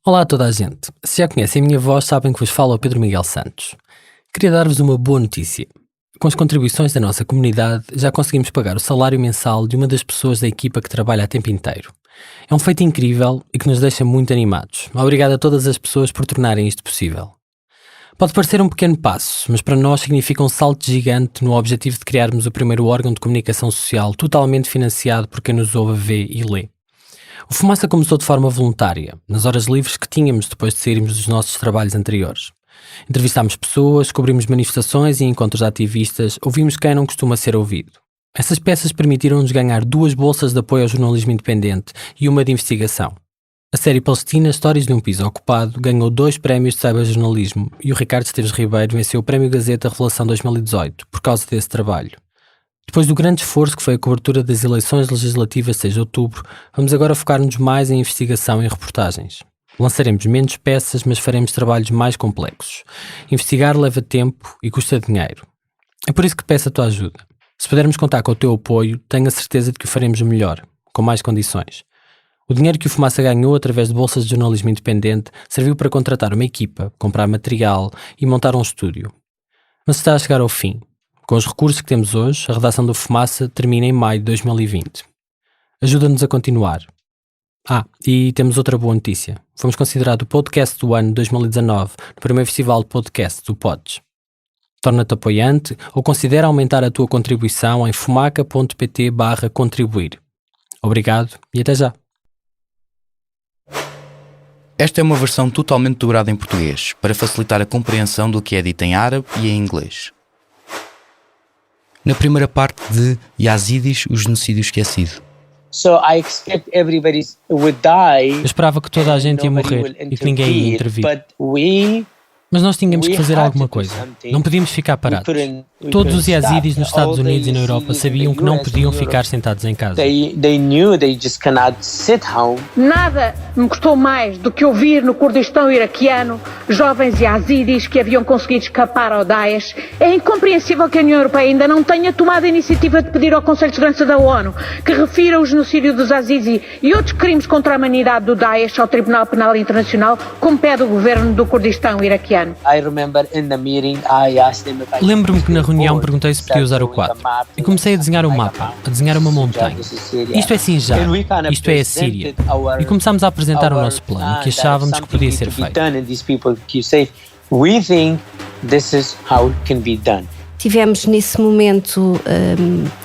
Olá a toda a gente. Se já conhecem a minha voz, sabem que vos fala o Pedro Miguel Santos. Queria dar-vos uma boa notícia. Com as contribuições da nossa comunidade, já conseguimos pagar o salário mensal de uma das pessoas da equipa que trabalha a tempo inteiro. É um feito incrível e que nos deixa muito animados. Obrigado a todas as pessoas por tornarem isto possível. Pode parecer um pequeno passo, mas para nós significa um salto gigante no objetivo de criarmos o primeiro órgão de comunicação social totalmente financiado por quem nos ouve, vê e lê. O Fumaça começou de forma voluntária, nas horas livres que tínhamos depois de sairmos dos nossos trabalhos anteriores. Entrevistámos pessoas, cobrimos manifestações e encontros de ativistas, ouvimos quem não costuma ser ouvido. Essas peças permitiram-nos ganhar 2 bolsas de apoio ao jornalismo independente e uma de investigação. A série palestina Histórias de um Piso Ocupado ganhou 2 prémios de cyberjornalismo e o Ricardo Esteves Ribeiro venceu o Prémio Gazeta Revelação 2018 por causa desse trabalho. Depois do grande esforço que foi a cobertura das eleições legislativas de 6 de outubro, vamos agora focar-nos mais em investigação e reportagens. Lançaremos menos peças, mas faremos trabalhos mais complexos. Investigar leva tempo e custa dinheiro. É por isso que peço a tua ajuda. Se pudermos contar com o teu apoio, tenho a certeza de que o faremos melhor, com mais condições. O dinheiro que o Fumaça ganhou através de bolsas de jornalismo independente serviu para contratar uma equipa, comprar material e montar um estúdio. Mas está a chegar ao fim. Com os recursos que temos hoje, a redação do Fumaça termina em maio de 2020. Ajuda-nos a continuar. E temos outra boa notícia. Fomos considerados o podcast do ano 2019 no primeiro festival de podcast do Pods. Torna-te apoiante ou considera aumentar a tua contribuição em fumaca.pt/contribuir. Obrigado e até já. Esta é uma versão totalmente dobrada em português, para facilitar a compreensão do que é dito em árabe e em inglês. Na primeira parte de Yazidis, o genocídio esquecido. Eu esperava que toda a gente ia morrer e que ninguém ia intervir. Mas nós tínhamos que fazer alguma coisa. Não podíamos ficar parados. Todos os yazidis nos Estados Unidos e na Europa sabiam que não podiam ficar sentados em casa. Nada me custou mais do que ouvir no Kurdistão iraquiano jovens yazidis que haviam conseguido escapar ao Daesh. É incompreensível que a União Europeia ainda não tenha tomado a iniciativa de pedir ao Conselho de Segurança da ONU que refira o genocídio dos yazidis e outros crimes contra a humanidade do Daesh ao Tribunal Penal Internacional, como pede o governo do Kurdistão iraquiano. Lembro-me que na reunião perguntei se podia usar o quadro e comecei a desenhar o mapa, a desenhar uma montanha. Isto é Sinjar, isto é a Síria. E começámos a apresentar o nosso plano, que achávamos que podia ser feito. Tivemos nesse momento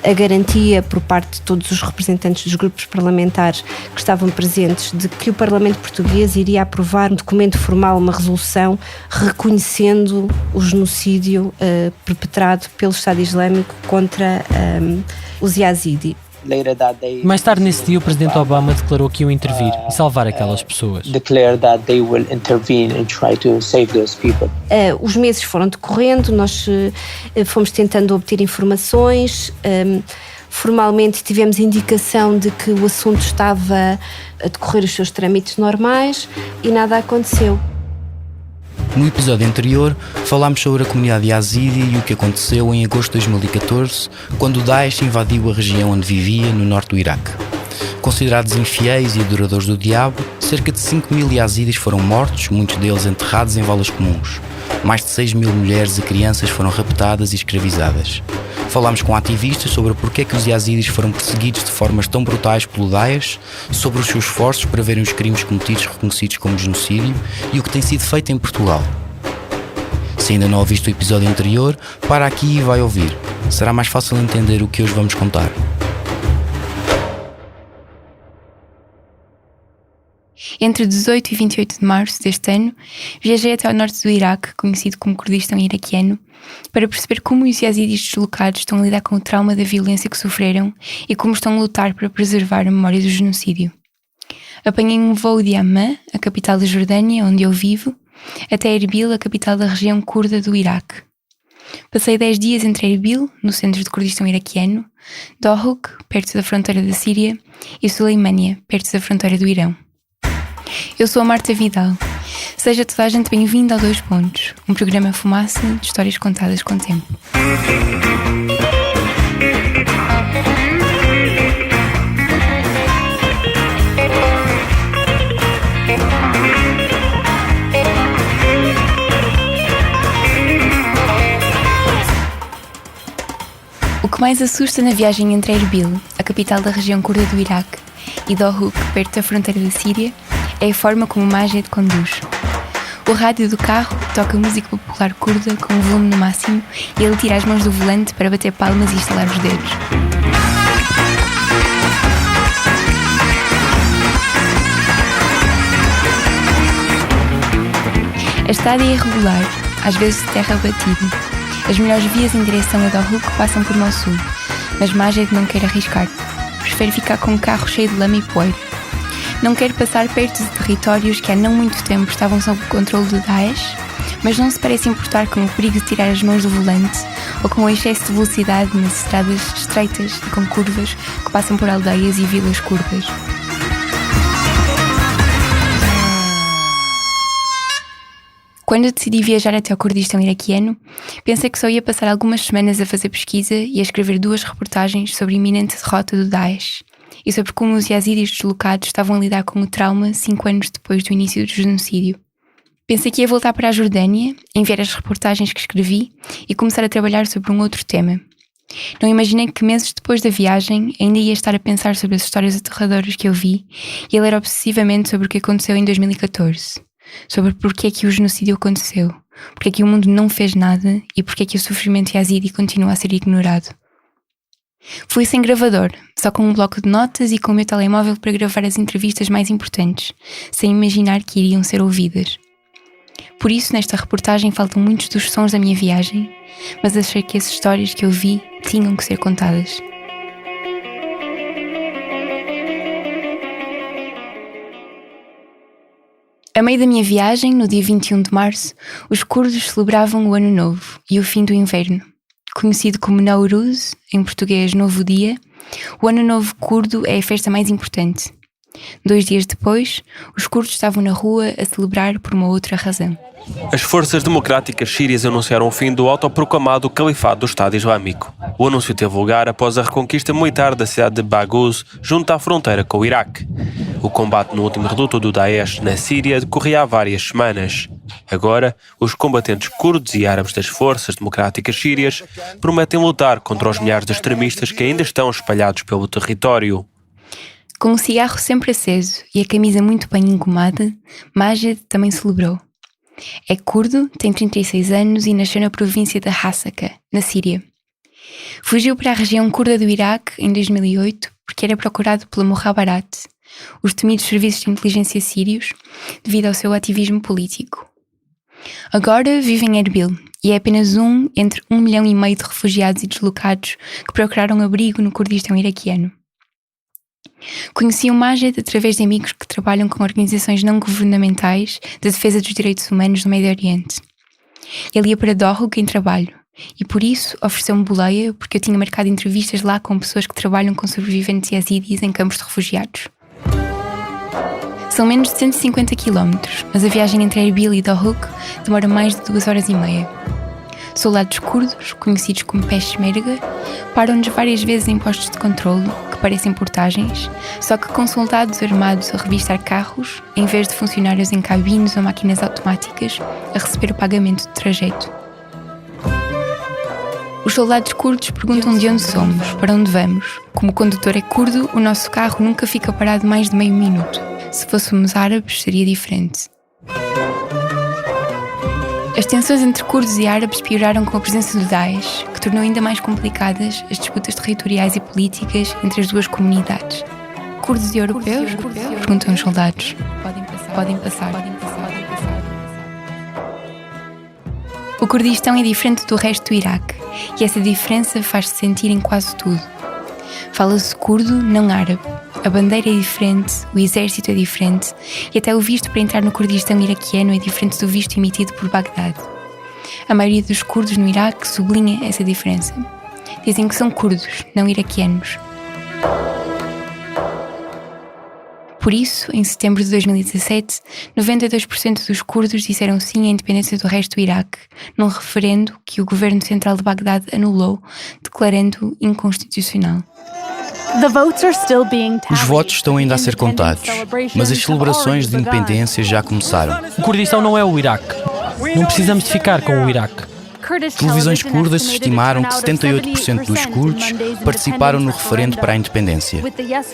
a garantia por parte de todos os representantes dos grupos parlamentares que estavam presentes de que o Parlamento Português iria aprovar um documento formal, uma resolução, reconhecendo o genocídio perpetrado pelo Estado Islâmico contra os Yazidi. Mais tarde nesse dia, o Presidente Obama declarou que iam intervir e salvar aquelas pessoas. Os meses foram decorrendo, nós fomos tentando obter informações. Formalmente tivemos indicação de que o assunto estava a decorrer os seus trâmites normais e nada aconteceu. No episódio anterior, falámos sobre a comunidade Yazidi e o que aconteceu em agosto de 2014, quando o Daesh invadiu a região onde vivia, no norte do Iraque. Considerados infiéis e adoradores do diabo, cerca de 5.000 Yazidis foram mortos, muitos deles enterrados em valas comuns. Mais de 6.000 mulheres e crianças foram raptadas e escravizadas. Falámos com ativistas sobre porque é que os Yazidis foram perseguidos de formas tão brutais pelo Daesh, sobre os seus esforços para verem os crimes cometidos reconhecidos como genocídio e o que tem sido feito em Portugal. Se ainda não ouviste o episódio anterior, para aqui e vai ouvir. Será mais fácil entender o que hoje vamos contar. Entre 18 e 28 de março deste ano, viajei até ao norte do Iraque, conhecido como Kurdistão iraquiano, para perceber como os yazidis deslocados estão a lidar com o trauma da violência que sofreram e como estão a lutar para preservar a memória do genocídio. Apanhei um voo de Amman, a capital da Jordânia, onde eu vivo, até Erbil, a capital da região curda do Iraque. Passei 10 dias entre Erbil, no centro do Kurdistão iraquiano, Dohuk, perto da fronteira da Síria, e Suleimânia, perto da fronteira do Irão. Eu sou a Marta Vidal. Seja toda a gente bem-vinda ao 2 Pontos, um programa fumaça de histórias contadas com tempo. que mais assusta na viagem entre Erbil, a capital da região curda do Iraque, e Dohuk, perto da fronteira da Síria, é a forma como Majed conduz. O rádio do carro toca música popular curda com o volume no máximo e ele tira as mãos do volante para bater palmas e estalar os dedos. A estrada é irregular, às vezes de terra batida. As melhores vias em direção a Dohuk passam por Mossul, mas Majed não quer arriscar. Prefere ficar com um carro cheio de lama e poeira. Não quer passar perto de territórios que há não muito tempo estavam sob o controle do Daesh, mas não se parece importar com o perigo de tirar as mãos do volante ou com o excesso de velocidade nas estradas estreitas e com curvas que passam por aldeias e vilas curdas. Quando decidi viajar até ao Kurdistão iraquiano, pensei que só ia passar algumas semanas a fazer pesquisa e a escrever 2 reportagens sobre a iminente derrota do Daesh e sobre como os yazidis deslocados estavam a lidar com o trauma 5 anos depois do início do genocídio. Pensei que ia voltar para a Jordânia, enviar as reportagens que escrevi e começar a trabalhar sobre um outro tema. Não imaginei que meses depois da viagem ainda ia estar a pensar sobre as histórias aterradoras que eu vi e a ler obsessivamente sobre o que aconteceu em 2014. Sobre porque é que o genocídio aconteceu, porque é que o mundo não fez nada e porque é que o sofrimento yazidi continua a ser ignorado. Fui sem gravador, só com um bloco de notas e com o meu telemóvel para gravar as entrevistas mais importantes, sem imaginar que iriam ser ouvidas. Por isso, nesta reportagem faltam muitos dos sons da minha viagem, mas achei que as histórias que eu vi tinham que ser contadas. A meio da minha viagem, no dia 21 de março, os curdos celebravam o Ano Novo e o fim do inverno. Conhecido como Nowruz, em português Novo Dia, o Ano Novo curdo é a festa mais importante. 2 dias depois, os curdos estavam na rua a celebrar por uma outra razão. As forças democráticas sírias anunciaram o fim do autoproclamado Califado do Estado Islâmico. O anúncio teve lugar após a reconquista militar da cidade de Baghouz, junto à fronteira com o Iraque. O combate no último reduto do Daesh na Síria decorria há várias semanas. Agora, os combatentes curdos e árabes das forças democráticas sírias prometem lutar contra os milhares de extremistas que ainda estão espalhados pelo território. Com o cigarro sempre aceso e a camisa muito bem engomada, Majed também celebrou. É curdo, tem 36 anos e nasceu na província de Hasaka, na Síria. Fugiu para a região curda do Iraque em 2008 porque era procurado pela Mukhabarat, os temidos serviços de inteligência sírios, devido ao seu ativismo político. Agora vive em Erbil e é apenas um entre 1,5 milhão de refugiados e deslocados que procuraram abrigo no Kurdistão iraquiano. Conheci o Majed através de amigos que trabalham com organizações não governamentais de defesa dos direitos humanos no Médio Oriente. Ele ia para Dohuk em trabalho e por isso ofereceu-me boleia porque eu tinha marcado entrevistas lá com pessoas que trabalham com sobreviventes yazidis em campos de refugiados. São menos de 150 km, mas a viagem entre Erbil e Dohuk demora mais de 2 horas e meia. Soldados curdos, conhecidos como peshmerga, param-nos várias vezes em postos de controlo, que parecem portagens, só que com soldados armados a revistar carros, em vez de funcionários em cabines ou máquinas automáticas, a receber o pagamento do trajeto. Os soldados curdos perguntam de onde somos, para onde vamos. Como o condutor é curdo, o nosso carro nunca fica parado mais de meio minuto. Se fôssemos árabes, seria diferente. As tensões entre curdos e árabes pioraram com a presença do Daesh, que tornou ainda mais complicadas as disputas territoriais e políticas entre as duas comunidades. Curdos e europeus? Perguntam os soldados. Podem passar. O Kurdistão é diferente do resto do Iraque, e essa diferença faz-se sentir em quase tudo. Fala-se curdo, não árabe. A bandeira é diferente, o exército é diferente e até o visto para entrar no Kurdistão iraquiano é diferente do visto emitido por Bagdade. A maioria dos curdos no Iraque sublinha essa diferença. Dizem que são curdos, não iraquianos. Por isso, em setembro de 2017, 92% dos curdos disseram sim à independência do resto do Iraque, num referendo que o governo central de Bagdade anulou, declarando inconstitucional. Os votos estão ainda a ser contados, mas as celebrações de independência já começaram. O Kurdistão não é o Iraque. Não precisamos de ficar com o Iraque. Televisões curdas estimaram que 78% dos curdos participaram no referendo para a independência.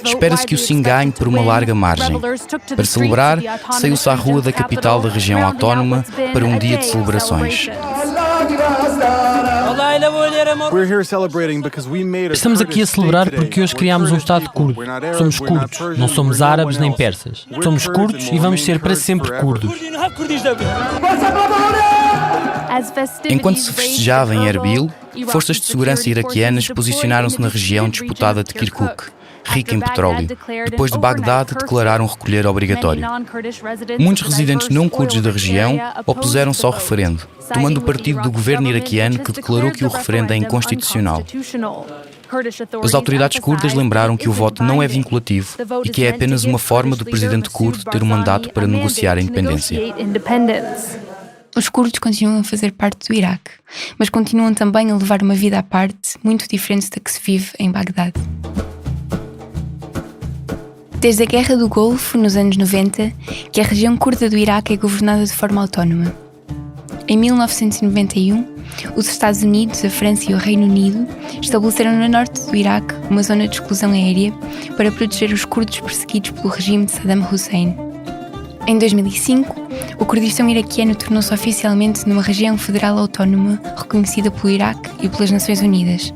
Espera-se que o sim ganhe por uma larga margem. Para celebrar, saiu-se à rua da capital da região autónoma para um dia de celebrações. Estamos aqui a celebrar porque hoje criámos um Estado curdo. Somos curdos, não somos árabes nem persas. Somos curdos e vamos ser para sempre curdos. Enquanto se festejava em Erbil, forças de segurança iraquianas posicionaram-se na região disputada de Kirkuk, rica em petróleo. Depois de Bagdade, declararam recolher obrigatório. Muitos residentes não curdos da região opuseram-se ao referendo, tomando o partido do governo iraquiano que declarou que o referendo é inconstitucional. As autoridades curdas lembraram que o voto não é vinculativo e que é apenas uma forma do presidente curdo ter um mandato para negociar a independência. Os curdos continuam a fazer parte do Iraque, mas continuam também a levar uma vida à parte muito diferente da que se vive em Bagdade. Desde a Guerra do Golfo, nos anos 90, que a região curda do Iraque é governada de forma autónoma. Em 1991, os Estados Unidos, a França e o Reino Unido estabeleceram no norte do Iraque uma zona de exclusão aérea para proteger os curdos perseguidos pelo regime de Saddam Hussein. Em 2005, o Kurdistão iraquiano tornou-se oficialmente numa região federal autónoma reconhecida pelo Iraque e pelas Nações Unidas.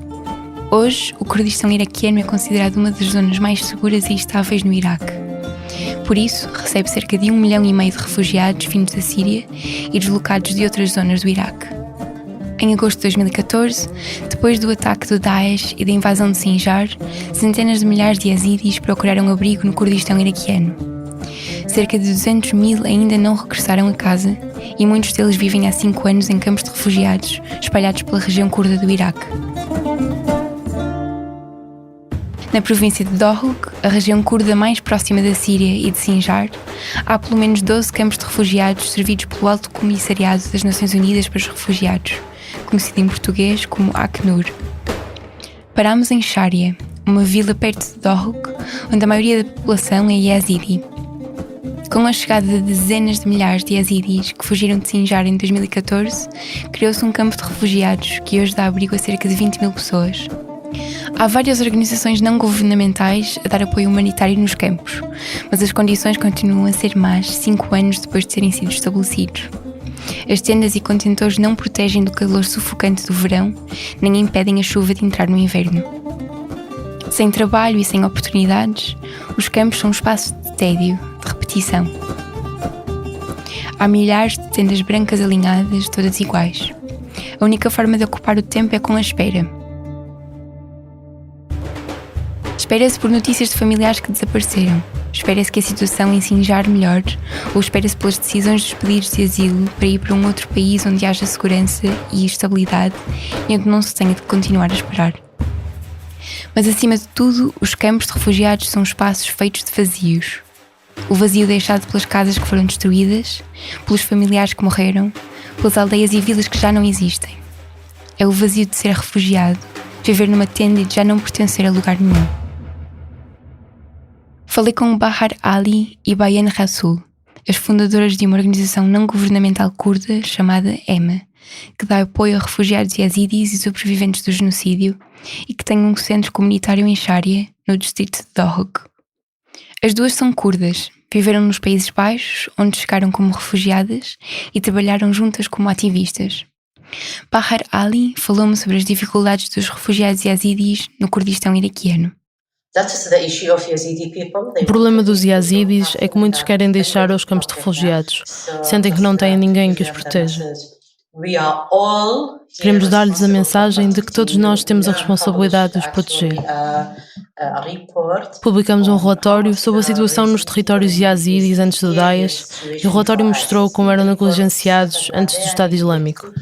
Hoje, o Kurdistão iraquiano é considerado uma das zonas mais seguras e estáveis no Iraque. Por isso, recebe cerca de 1,5 milhão de refugiados vindos da Síria e deslocados de outras zonas do Iraque. Em agosto de 2014, depois do ataque do Daesh e da invasão de Sinjar, centenas de milhares de yazidis procuraram abrigo no Kurdistão iraquiano. Cerca de 200 mil ainda não regressaram a casa e muitos deles vivem há 5 anos em campos de refugiados, espalhados pela região curda do Iraque. Na província de Dohuk, a região curda mais próxima da Síria e de Sinjar, há pelo menos 12 campos de refugiados servidos pelo Alto Comissariado das Nações Unidas para os Refugiados, conhecido em português como Acnur. Parámos em Sharia, uma vila perto de Dohuk, onde a maioria da população é yazidi. Com a chegada de dezenas de milhares de yazidis que fugiram de Sinjar em 2014, criou-se um campo de refugiados que hoje dá abrigo a cerca de 20 mil pessoas. Há várias organizações não governamentais a dar apoio humanitário nos campos, mas as condições continuam a ser más 5 anos depois de serem sido estabelecidos. As tendas e contentores não protegem do calor sufocante do verão, nem impedem a chuva de entrar no inverno. Sem trabalho e sem oportunidades, os campos são um espaço de tédio, de repetição. Há milhares de tendas brancas alinhadas, todas iguais. A única forma de ocupar o tempo é com a espera. Espera-se por notícias de familiares que desapareceram. Espera-se que a situação em Sinjar melhore, ou espera-se pelas decisões dos pedidos de asilo para ir para um outro país onde haja segurança e estabilidade e onde não se tenha de continuar a esperar. Mas acima de tudo, os campos de refugiados são espaços feitos de vazios. O vazio deixado pelas casas que foram destruídas, pelos familiares que morreram, pelas aldeias e vilas que já não existem. É o vazio de ser refugiado, de viver numa tenda e de já não pertencer a lugar nenhum. Falei com Bahar Ali e Bayan Rasul, as fundadoras de uma organização não governamental curda chamada EMA, que dá apoio a refugiados yazidis e sobreviventes do genocídio e que tem um centro comunitário em Sharia, no distrito de Dohuk. As duas são curdas, viveram nos Países Baixos, onde chegaram como refugiadas e trabalharam juntas como ativistas. Bahar Ali falou-me sobre as dificuldades dos refugiados yazidis no Kurdistão iraquiano. O problema dos yazidis é que muitos querem deixar os campos de refugiados. Sentem que não têm ninguém que os proteja. Queremos dar-lhes a mensagem de que todos nós temos a responsabilidade de os proteger. Publicamos um relatório sobre a situação nos territórios yazidis antes do Daesh e o relatório mostrou como eram negligenciados antes do Estado Islâmico.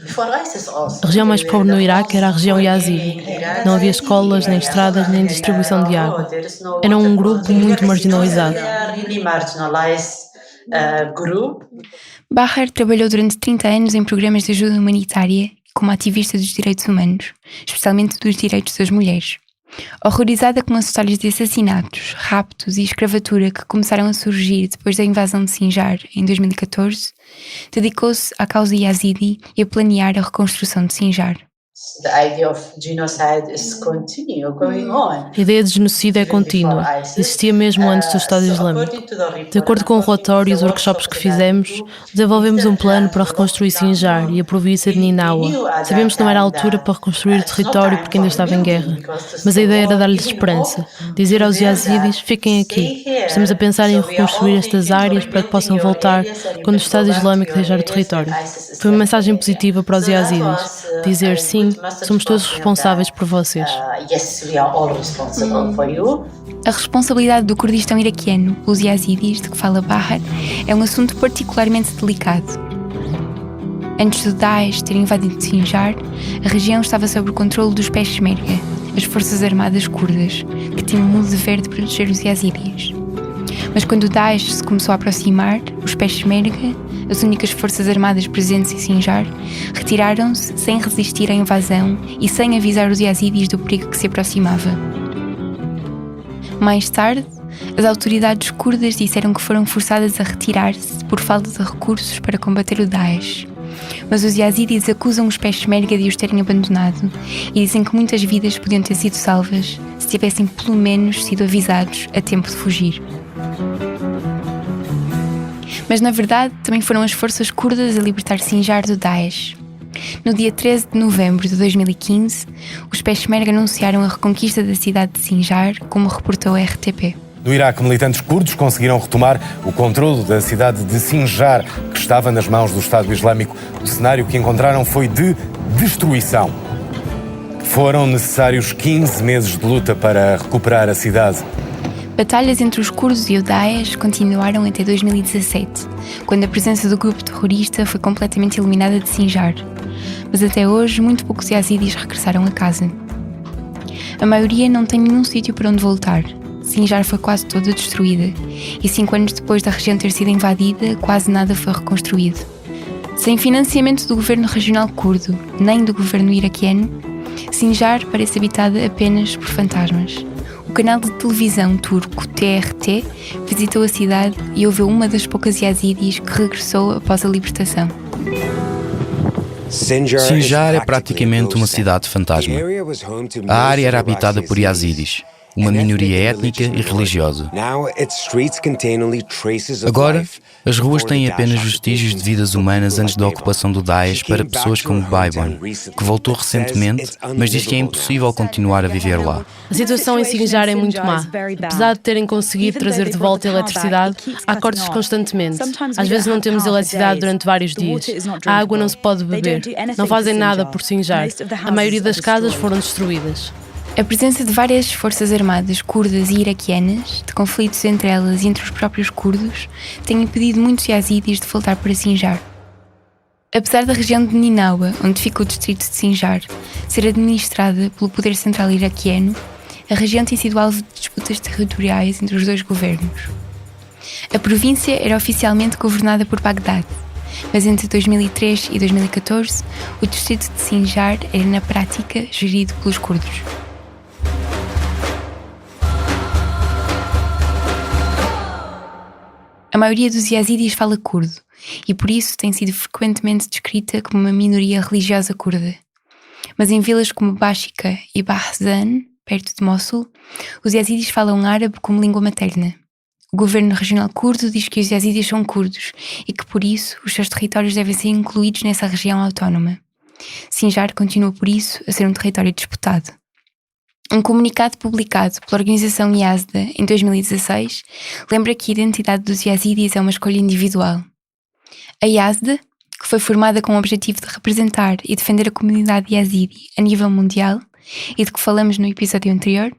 A região mais pobre no Iraque era a região yazidi. Não havia escolas, nem estradas, nem distribuição de água. Era um grupo muito marginalizado. Bahar trabalhou durante 30 anos em programas de ajuda humanitária como ativista dos direitos humanos, especialmente dos direitos das mulheres. Horrorizada com as histórias de assassinatos, raptos e escravatura que começaram a surgir depois da invasão de Sinjar em 2014, dedicou-se à causa yazidi e a planear a reconstrução de Sinjar. A ideia de genocídio é contínua. Existia mesmo antes do Estado Islâmico. De acordo com o relatório e os workshops que fizemos, desenvolvemos um plano para reconstruir Sinjar e a província de Ninawa. Sabíamos que não era a altura para reconstruir o território porque ainda estava em guerra. Mas a ideia era dar-lhes esperança. Dizer aos yazidis, fiquem aqui. Estamos a pensar em reconstruir estas áreas para que possam voltar quando o Estado Islâmico deixar o território. Foi uma mensagem positiva para os yazidis. Dizer, sim, somos todos responsáveis por vocês. A responsabilidade do Kurdistão iraquiano pelos yazidis, de que fala Bahar, é um assunto particularmente delicado. Antes do Daesh ter invadido Sinjar, a região estava sob o controle dos Peshmerga, as forças armadas curdas, que tinham o dever de proteger os yazidis. Mas quando o Daesh se começou a aproximar, os Peshmerga, as únicas forças armadas presentes em Sinjar, retiraram-se sem resistir à invasão e sem avisar os yazidis do perigo que se aproximava. Mais tarde, as autoridades curdas disseram que foram forçadas a retirar-se por falta de recursos para combater o Daesh. Mas os yazidis acusam os Peshmerga de os terem abandonado e dizem que muitas vidas podiam ter sido salvas se tivessem pelo menos sido avisados a tempo de fugir. Mas na verdade também foram as forças curdas a libertar Sinjar do Daesh. No dia 13 de novembro de 2015, os Peshmerga anunciaram a reconquista da cidade de Sinjar, como reportou a RTP. No Iraque, militantes curdos conseguiram retomar o controlo da cidade de Sinjar, que estava nas mãos do Estado Islâmico. O cenário que encontraram foi de destruição. Foram necessários 15 meses de luta para recuperar a cidade. Batalhas entre os curdos e o Daesh continuaram até 2017, quando a presença do grupo terrorista foi completamente eliminada de Sinjar. Mas até hoje, muito poucos yazidis regressaram a casa. A maioria não tem nenhum sítio para onde voltar. Sinjar foi quase toda destruída, e 5 anos depois da região ter sido invadida, quase nada foi reconstruído. Sem financiamento do governo regional curdo, nem do governo iraquiano, Sinjar parece habitada apenas por fantasmas. O canal de televisão turco TRT visitou a cidade e ouviu uma das poucas yazidis que regressou após a libertação. Sinjar é praticamente uma cidade fantasma. A área era habitada por yazidis, uma minoria étnica e religiosa. Agora, as ruas têm apenas vestígios de vidas humanas antes da ocupação do Daesh para pessoas como Baibon, que voltou recentemente, mas diz que é impossível continuar a viver lá. A situação em Sinjar é muito má. Apesar de terem conseguido trazer de volta a eletricidade, há cortes constantemente. Às vezes não temos eletricidade durante vários dias. A água não se pode beber. Não fazem nada por Sinjar. A maioria das casas foram destruídas. A presença de várias forças armadas curdas e iraquianas, de conflitos entre elas e entre os próprios curdos, tem impedido muitos yazidis de voltar para Sinjar. Apesar da região de Ninawa, onde fica o distrito de Sinjar, ser administrada pelo poder central iraquiano, a região tem sido alvo de disputas territoriais entre os dois governos. A província era oficialmente governada por Bagdade, mas entre 2003 e 2014, o distrito de Sinjar era na prática gerido pelos curdos. A maioria dos yazidis fala curdo e por isso tem sido frequentemente descrita como uma minoria religiosa curda. Mas em vilas como Bashika e Bahzan, perto de Mossul, os yazidis falam árabe como língua materna. O governo regional curdo diz que os yazidis são curdos e que por isso os seus territórios devem ser incluídos nessa região autónoma. Sinjar continua por isso a ser um território disputado. Um comunicado publicado pela organização Yazda em 2016 lembra que a identidade dos yazidis é uma escolha individual. A Yazda, que foi formada com o objetivo de representar e defender a comunidade yazidi a nível mundial, e de que falamos no episódio anterior,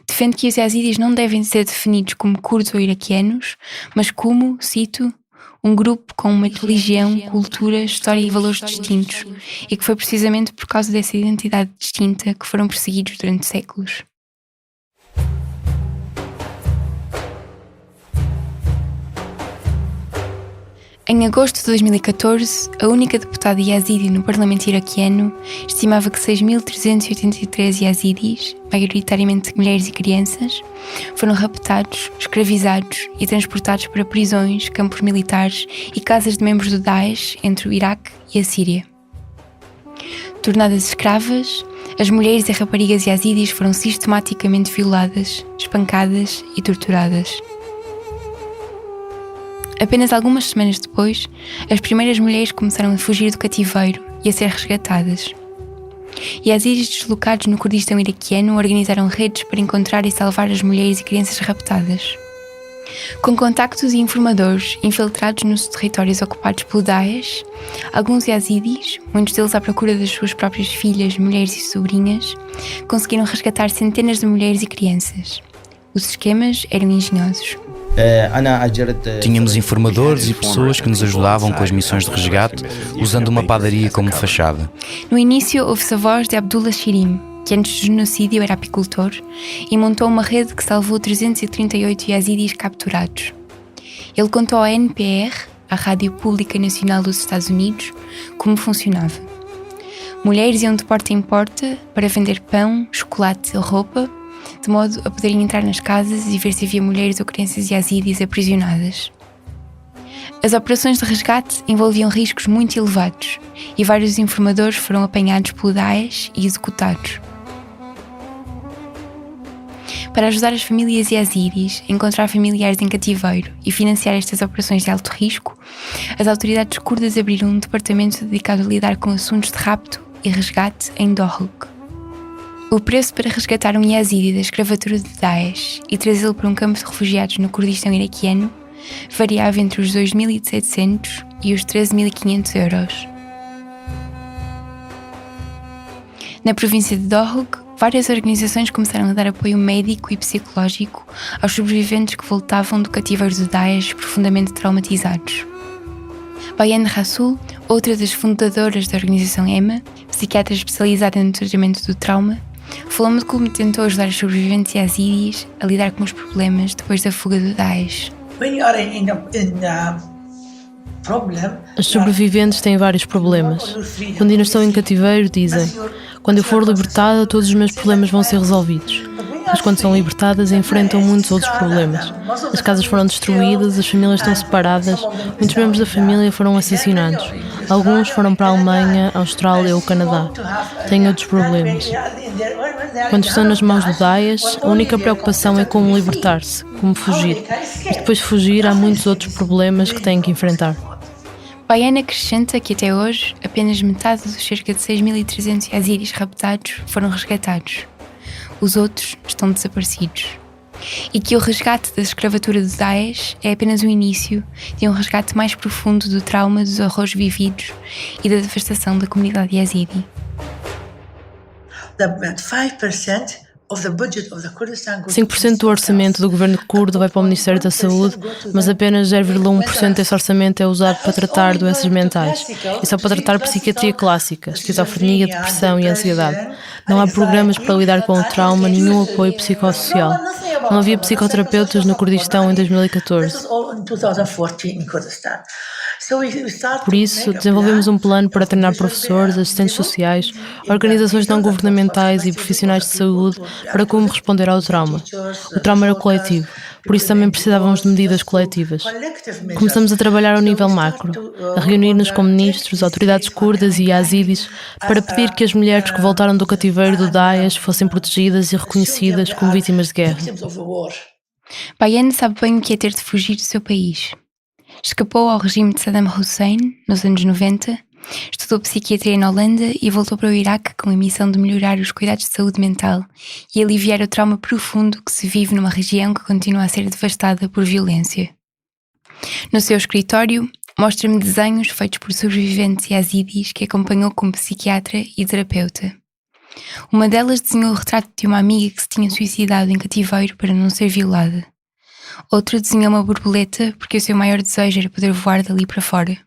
defende que os yazidis não devem ser definidos como curdos ou iraquianos, mas como, cito, um grupo com uma religião, cultura, história e valores distintos, e que foi precisamente por causa dessa identidade distinta que foram perseguidos durante séculos. Em agosto de 2014, a única deputada yazidi no parlamento iraquiano estimava que 6.383 yazidis, maioritariamente mulheres e crianças, foram raptados, escravizados e transportados para prisões, campos militares e casas de membros do Daesh entre o Iraque e a Síria. Tornadas escravas, as mulheres e raparigas yazidis foram sistematicamente violadas, espancadas e torturadas. Apenas algumas semanas depois, as primeiras mulheres começaram a fugir do cativeiro e a ser resgatadas. Yazidis deslocados no Kurdistão iraquiano organizaram redes para encontrar e salvar as mulheres e crianças raptadas. Com contactos e informadores infiltrados nos territórios ocupados pelo Daesh, alguns yazidis, muitos deles à procura das suas próprias filhas, mulheres e sobrinhas, conseguiram resgatar centenas de mulheres e crianças. Os esquemas eram engenhosos. Tínhamos informadores e pessoas que nos ajudavam com as missões de resgate, usando uma padaria como fachada. No início, ouve-se a voz de Abdullah Shirim, que antes do genocídio era apicultor, e montou uma rede que salvou 338 yazidis capturados. Ele contou à NPR, a Rádio Pública Nacional dos Estados Unidos, como funcionava. Mulheres iam de porta em porta para vender pão, chocolate ou roupa, de modo a poderem entrar nas casas e ver se havia mulheres ou crianças yazidis aprisionadas. As operações de resgate envolviam riscos muito elevados e vários informadores foram apanhados pelo Daesh e executados. Para ajudar as famílias yazidis a encontrar familiares em cativeiro e financiar estas operações de alto risco, as autoridades curdas abriram um departamento dedicado a lidar com assuntos de rapto e resgate em Dohuk. O preço para resgatar um yazidi da escravatura de Daesh e trazê-lo para um campo de refugiados no Kurdistão iraquiano variava entre os 2.700 e os 13.500 euros. Na província de Dohuk, várias organizações começaram a dar apoio médico e psicológico aos sobreviventes que voltavam do cativeiro de Daesh profundamente traumatizados. Bayan Rasul, outra das fundadoras da organização EMA, psiquiatra especializada no tratamento do trauma, falou-me de como tentou ajudar os sobreviventes yazidis a lidar com os problemas depois da fuga do Daesh. Os sobreviventes têm vários problemas. Quando ainda estão em cativeiro, dizem: quando eu for libertada, todos os meus problemas vão ser resolvidos. Mas quando são libertadas, enfrentam muitos outros problemas. As casas foram destruídas, as famílias estão separadas, muitos membros da família foram assassinados. Alguns foram para a Alemanha, a Austrália ou o Canadá. Têm outros problemas. Quando estão nas mãos do Daesh, a única preocupação é como libertar-se, como fugir. Mas depois de fugir, há muitos outros problemas que têm que enfrentar. Bayan acrescenta que até hoje, apenas metade dos cerca de 6.300 yazidis raptados foram resgatados. Os outros estão desaparecidos. E que o resgate da escravatura do Daesh é apenas o início de um resgate mais profundo do trauma dos horrores vividos e da devastação da comunidade yazidi. 5% do orçamento do governo curdo vai para o Ministério da Saúde, mas apenas 0,1% desse orçamento é usado para tratar doenças mentais. E só para tratar psiquiatria clássica, esquizofrenia, depressão e ansiedade. Não há programas para lidar com o trauma, nenhum apoio psicossocial. Não havia psicoterapeutas no Kurdistão em 2014. Por isso, desenvolvemos um plano para treinar professores, assistentes sociais, organizações não governamentais e profissionais de saúde para como responder ao trauma. O trauma era coletivo, por isso também precisávamos de medidas coletivas. Começamos a trabalhar ao nível macro, a reunir-nos com ministros, autoridades curdas e yazidis para pedir que as mulheres que voltaram do cativeiro do Daesh fossem protegidas e reconhecidas como vítimas de guerra. Bayan sabe bem o que é ter de fugir do seu país. Escapou ao regime de Saddam Hussein nos anos 90, estudou psiquiatria na Holanda e voltou para o Iraque com a missão de melhorar os cuidados de saúde mental e aliviar o trauma profundo que se vive numa região que continua a ser devastada por violência. No seu escritório, mostra-me desenhos feitos por sobreviventes yazidis que acompanhou como psiquiatra e terapeuta. Uma delas desenhou o retrato de uma amiga que se tinha suicidado em cativeiro para não ser violada. Outra desenhou uma borboleta porque o seu maior desejo era poder voar dali para fora.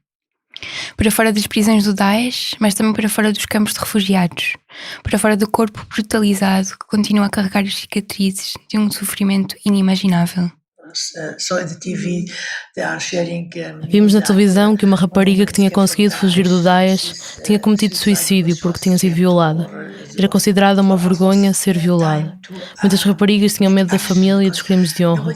Para fora das prisões do Daesh, mas também para fora dos campos de refugiados, para fora do corpo brutalizado que continua a carregar as cicatrizes de um sofrimento inimaginável. Vimos na televisão que uma rapariga que tinha conseguido fugir do Daesh tinha cometido suicídio porque tinha sido violada. Era considerada uma vergonha ser violada. Muitas raparigas tinham medo da família e dos crimes de honra.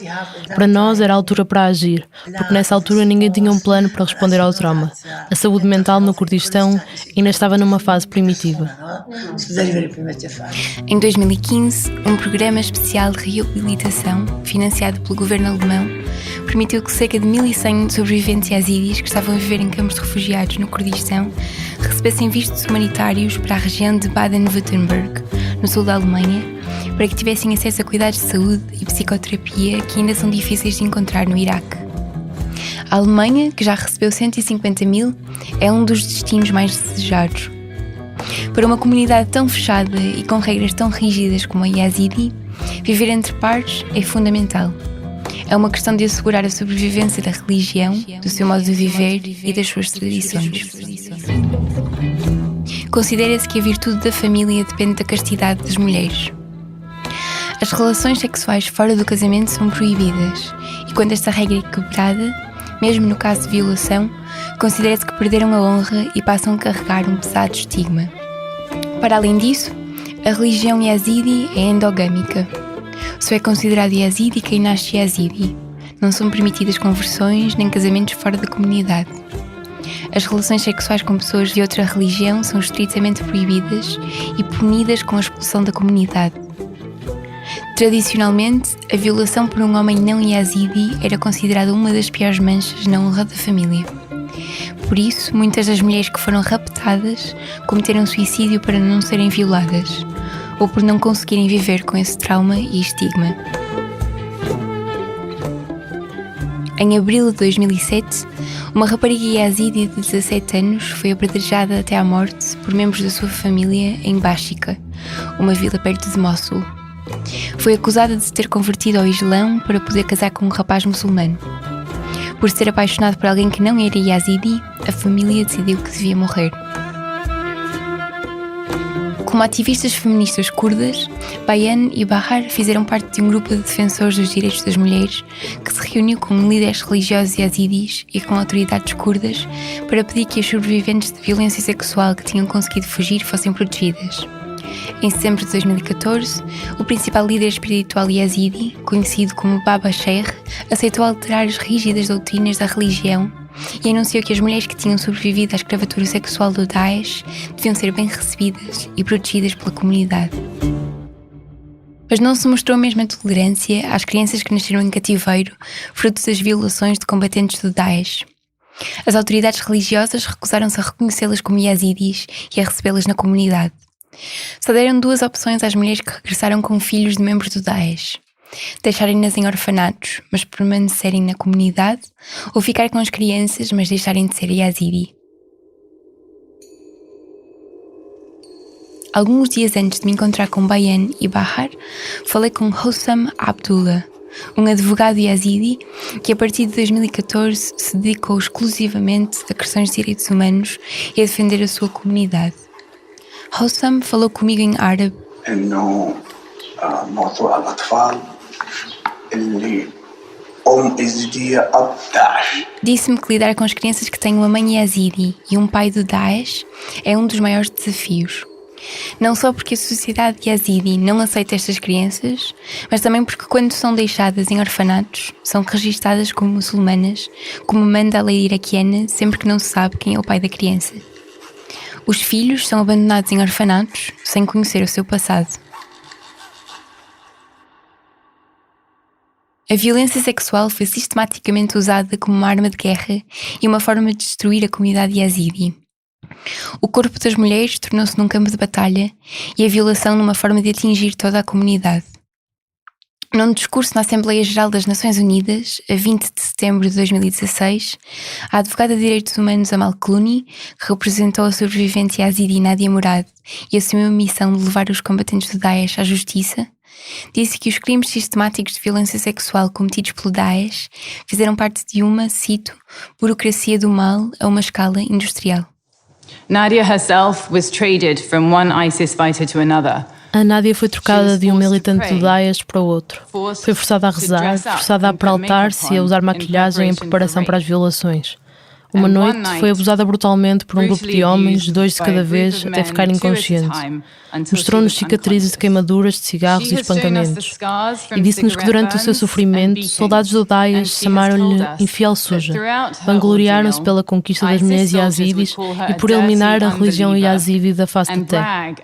Para nós era a altura para agir, porque nessa altura ninguém tinha um plano para responder ao trauma. A saúde mental no Kurdistão ainda estava numa fase primitiva. Em 2015, um programa especial de reabilitação, financiado pelo governo alemão, permitiu que cerca de 1.100 sobreviventes yazidis que estavam a viver em campos de refugiados no Kurdistão recebessem vistos humanitários para a região de Baden-Württemberg, no sul da Alemanha, para que tivessem acesso a cuidados de saúde e psicoterapia que ainda são difíceis de encontrar no Iraque. A Alemanha, que já recebeu 150.000, é um dos destinos mais desejados. Para uma comunidade tão fechada e com regras tão rígidas como a yazidi, viver entre pares é fundamental. É uma questão de assegurar a sobrevivência da religião, do seu modo de viver e das suas tradições. Considera-se que a virtude da família depende da castidade das mulheres. As relações sexuais fora do casamento são proibidas e quando esta regra é quebrada, mesmo no caso de violação, considera-se que perderam a honra e passam a carregar um pesado estigma. Para além disso, a religião yazidi é endogâmica. Só é considerado yazidi quem nasce yazidi. Não são permitidas conversões nem casamentos fora da comunidade. As relações sexuais com pessoas de outra religião são estritamente proibidas e punidas com a expulsão da comunidade. Tradicionalmente, a violação por um homem não yazidi era considerada uma das piores manchas na honra da família. Por isso, muitas das mulheres que foram raptadas cometeram suicídio para não serem violadas, ou por não conseguirem viver com esse trauma e estigma. Em abril de 2007, uma rapariga yazidi de 17 anos foi apedrejada até à morte por membros da sua família em Bashika, uma vila perto de Mossul. Foi acusada de se ter convertido ao Islão para poder casar com um rapaz muçulmano. Por se ter apaixonado por alguém que não era yazidi, a família decidiu que devia morrer. Como ativistas feministas curdas, Bayan e Bahar fizeram parte de um grupo de defensores dos direitos das mulheres que se reuniu com líderes religiosos yazidis e com autoridades curdas para pedir que as sobreviventes de violência sexual que tinham conseguido fugir fossem protegidas. Em setembro de 2014, o principal líder espiritual yazidi, conhecido como Baba Sheikh, aceitou alterar as rígidas doutrinas da religião e anunciou que as mulheres que tinham sobrevivido à escravatura sexual do Daesh deviam ser bem recebidas e protegidas pela comunidade. Mas não se mostrou a mesma tolerância às crianças que nasceram em cativeiro, fruto das violações de combatentes do Daesh. As autoridades religiosas recusaram-se a reconhecê-las como yazidis e a recebê-las na comunidade. Só deram duas opções às mulheres que regressaram com filhos de membros do Daesh: deixarem-nas em orfanatos, mas permanecerem na comunidade, ou ficar com as crianças, mas deixarem de ser yazidi. Alguns dias antes de me encontrar com Bayan e Bahar, falei com Hossam Abdullah, um advogado yazidi que a partir de 2014 se dedicou exclusivamente a questões de direitos humanos e a defender a sua comunidade. Hossam falou comigo em árabe. Disse-me que lidar com as crianças que têm uma mãe yazidi e um pai do Daesh é um dos maiores desafios. Não só porque a sociedade yazidi não aceita estas crianças, mas também porque quando são deixadas em orfanatos, são registadas como muçulmanas, como manda a lei iraquiana sempre que não se sabe quem é o pai da criança. Os filhos são abandonados em orfanatos sem conhecer o seu passado. A violência sexual foi sistematicamente usada como uma arma de guerra e uma forma de destruir a comunidade yazidi. O corpo das mulheres tornou-se num campo de batalha e a violação numa forma de atingir toda a comunidade. Num discurso na Assembleia Geral das Nações Unidas, a 20 de setembro de 2016, a advogada de direitos humanos Amal Clooney, que representou a sobrevivente yazidi Nadia Murad e assumiu a missão de levar os combatentes do Daesh à justiça, disse que os crimes sistemáticos de violência sexual cometidos pelo Daesh fizeram parte de uma, cito, burocracia do mal a uma escala industrial. Nadia herself was traded from one ISIS fighter to another. A Nádia foi trocada de um militante do Daesh para o outro. Foi forçada a rezar, forçada a peraltar-se e a usar maquilhagem em preparação para as violações. Uma noite foi abusada brutalmente por um grupo de homens, 2 de cada vez, até ficar inconsciente. Mostrou-nos cicatrizes de queimaduras de cigarros e espancamentos. E disse-nos que durante o seu sofrimento, soldados do Daesh chamaram-lhe infiel suja. Vangloriaram-se pela conquista das mulheres yazidis e por eliminar a religião yazidi da face da terra.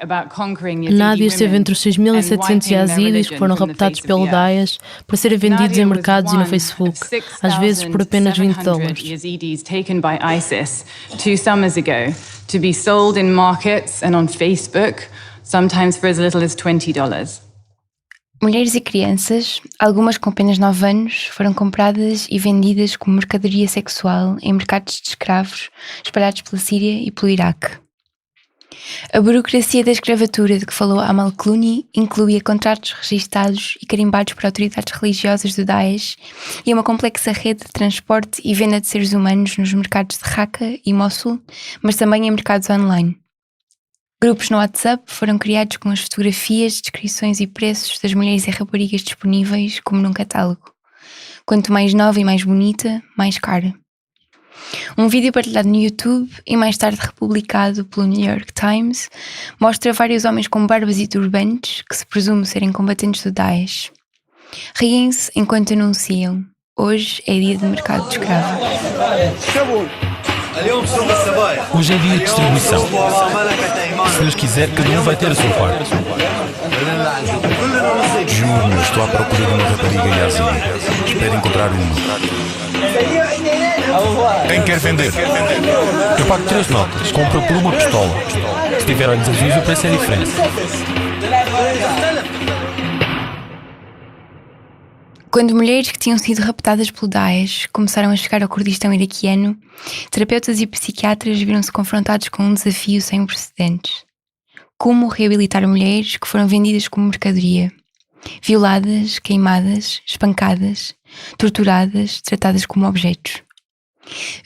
Nádia esteve entre os 6.700 yazidis que foram raptados pelo Daesh para serem vendidos em mercados e no Facebook, às vezes por apenas $20. By ISIS 2 summers ago to be sold in markets and on Facebook, sometimes for as little as $20. Mulheres e crianças, algumas com apenas 9 anos, foram compradas e vendidas como mercadoria sexual em mercados de escravos espalhados pela Síria e pelo Iraque. A burocracia da escravatura de que falou Amal Clooney incluía contratos registados e carimbados por autoridades religiosas do Daesh e uma complexa rede de transporte e venda de seres humanos nos mercados de Raqqa e Mossul, mas também em mercados online. Grupos no WhatsApp foram criados com as fotografias, descrições e preços das mulheres e raparigas disponíveis como num catálogo. Quanto mais nova e mais bonita, mais cara. Um vídeo partilhado no YouTube e mais tarde republicado pelo New York Times mostra vários homens com barbas e turbantes que se presume serem combatentes do Daesh. Riem-se enquanto anunciam: hoje é dia de mercado de escravos. Hoje é dia de distribuição. Se Deus quiser, cada um vai ter a sua parte. Juro, estou à procura de uma rapariga yazidi. Espero encontrar uma. Quem quer vender? Eu pago 3 notas, compro por uma pistola. Se tiver olhos azuis, o preço é diferente. Quando mulheres que tinham sido raptadas pelo Daesh começaram a chegar ao Kurdistão iraquiano, terapeutas e psiquiatras viram-se confrontados com um desafio sem precedentes. Como reabilitar mulheres que foram vendidas como mercadoria? Violadas, queimadas, espancadas, torturadas, tratadas como objetos.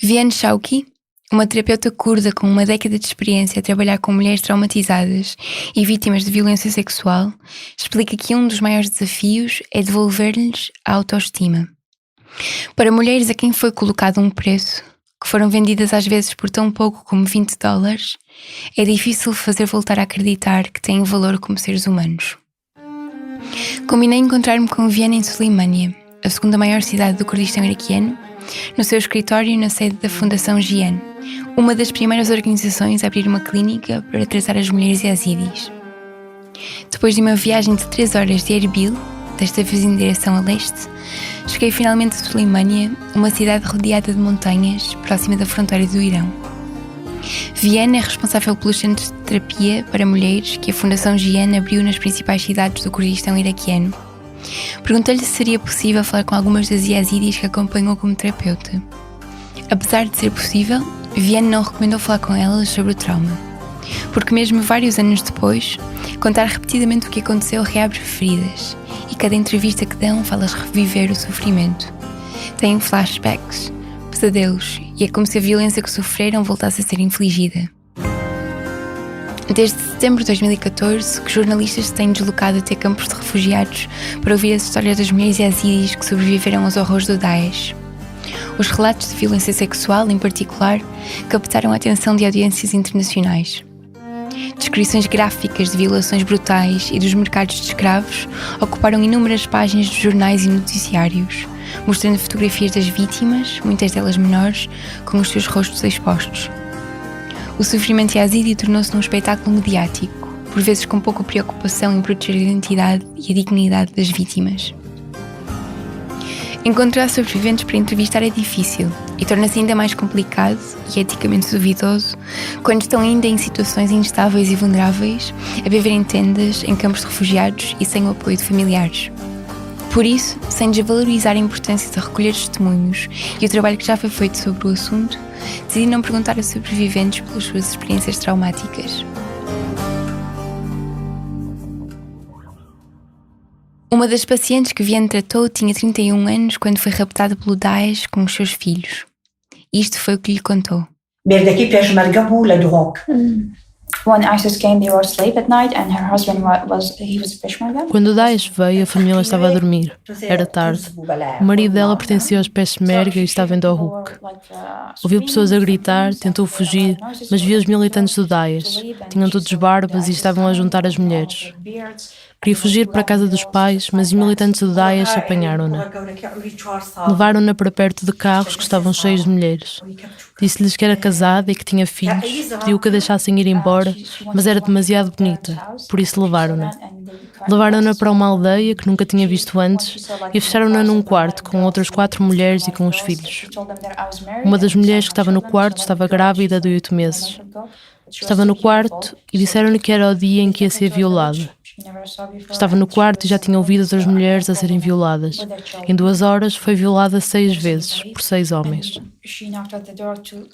Viane Shawki, uma terapeuta curda com uma década de experiência a trabalhar com mulheres traumatizadas e vítimas de violência sexual, explica que um dos maiores desafios é devolver-lhes a autoestima. Para mulheres a quem foi colocado um preço, que foram vendidas às vezes por tão pouco como $20, é difícil fazer voltar a acreditar que têm valor como seres humanos. Combinei encontrar-me com Viane em Suleimânia, a segunda maior cidade do Kurdistão iraquiano, no seu escritório na sede da Fundação Jian, uma das primeiras organizações a abrir uma clínica para tratar as mulheres yazidis. Depois de uma viagem de 3 horas de Erbil, desta vez em direção a leste, cheguei finalmente a Suleimânia, uma cidade rodeada de montanhas, próxima da fronteira do Irão. Viane é responsável pelos centros de terapia para mulheres que a Fundação Jian abriu nas principais cidades do Kurdistão iraquiano. Perguntei-lhe se seria possível falar com algumas das yazidis que acompanhou como terapeuta. Apesar de ser possível, Viane não recomendou falar com elas sobre o trauma, porque mesmo vários anos depois, contar repetidamente o que aconteceu reabre feridas, e cada entrevista que dão fala-as reviver o sofrimento. Têm flashbacks, pesadelos, e é como se a violência que sofreram voltasse a ser infligida. Desde setembro de 2014 que jornalistas se têm deslocado até campos de refugiados para ouvir as histórias das mulheres yazidis que sobreviveram aos horrores do Daesh. Os relatos de violência sexual, em particular, captaram a atenção de audiências internacionais. Descrições gráficas de violações brutais e dos mercados de escravos ocuparam inúmeras páginas de jornais e noticiários, mostrando fotografias das vítimas, muitas delas menores, com os seus rostos expostos. O sofrimento yazidi tornou-se num espetáculo mediático, por vezes com pouca preocupação em proteger a identidade e a dignidade das vítimas. Encontrar sobreviventes para entrevistar é difícil e torna-se ainda mais complicado e eticamente duvidoso quando estão ainda em situações instáveis e vulneráveis, a viver em tendas, em campos de refugiados e sem o apoio de familiares. Por isso, sem desvalorizar a importância de recolher testemunhos e o trabalho que já foi feito sobre o assunto, decidi não perguntar a sobreviventes pelas suas experiências traumáticas. Uma das pacientes que Viane tratou tinha 31 anos quando foi raptada pelo Daesh com os seus filhos. Isto foi o que lhe contou. Quando o Daesh veio, a família estava a dormir. Era tarde. O marido dela pertencia aos Peshmerga e estava em Dohuk. Ouviu pessoas a gritar, tentou fugir, mas viu os militantes do Daesh. Tinham todos barbas e estavam a juntar as mulheres. Queria fugir para a casa dos pais, mas os militantes do Daesh apanharam-na. Levaram-na para perto de carros que estavam cheios de mulheres. Disse-lhes que era casada e que tinha filhos, pediu que a deixassem ir embora, mas era demasiado bonita, por isso levaram-na. Levaram-na para uma aldeia que nunca tinha visto antes e fecharam-na num quarto com outras 4 mulheres e com os filhos. Uma das mulheres que estava no quarto estava grávida de 8 meses. Estava no quarto e disseram-lhe que era o dia em que ia ser violada. Estava no quarto e já tinha ouvido outras mulheres a serem violadas. Em 2 horas foi violada 6 vezes, por 6 homens.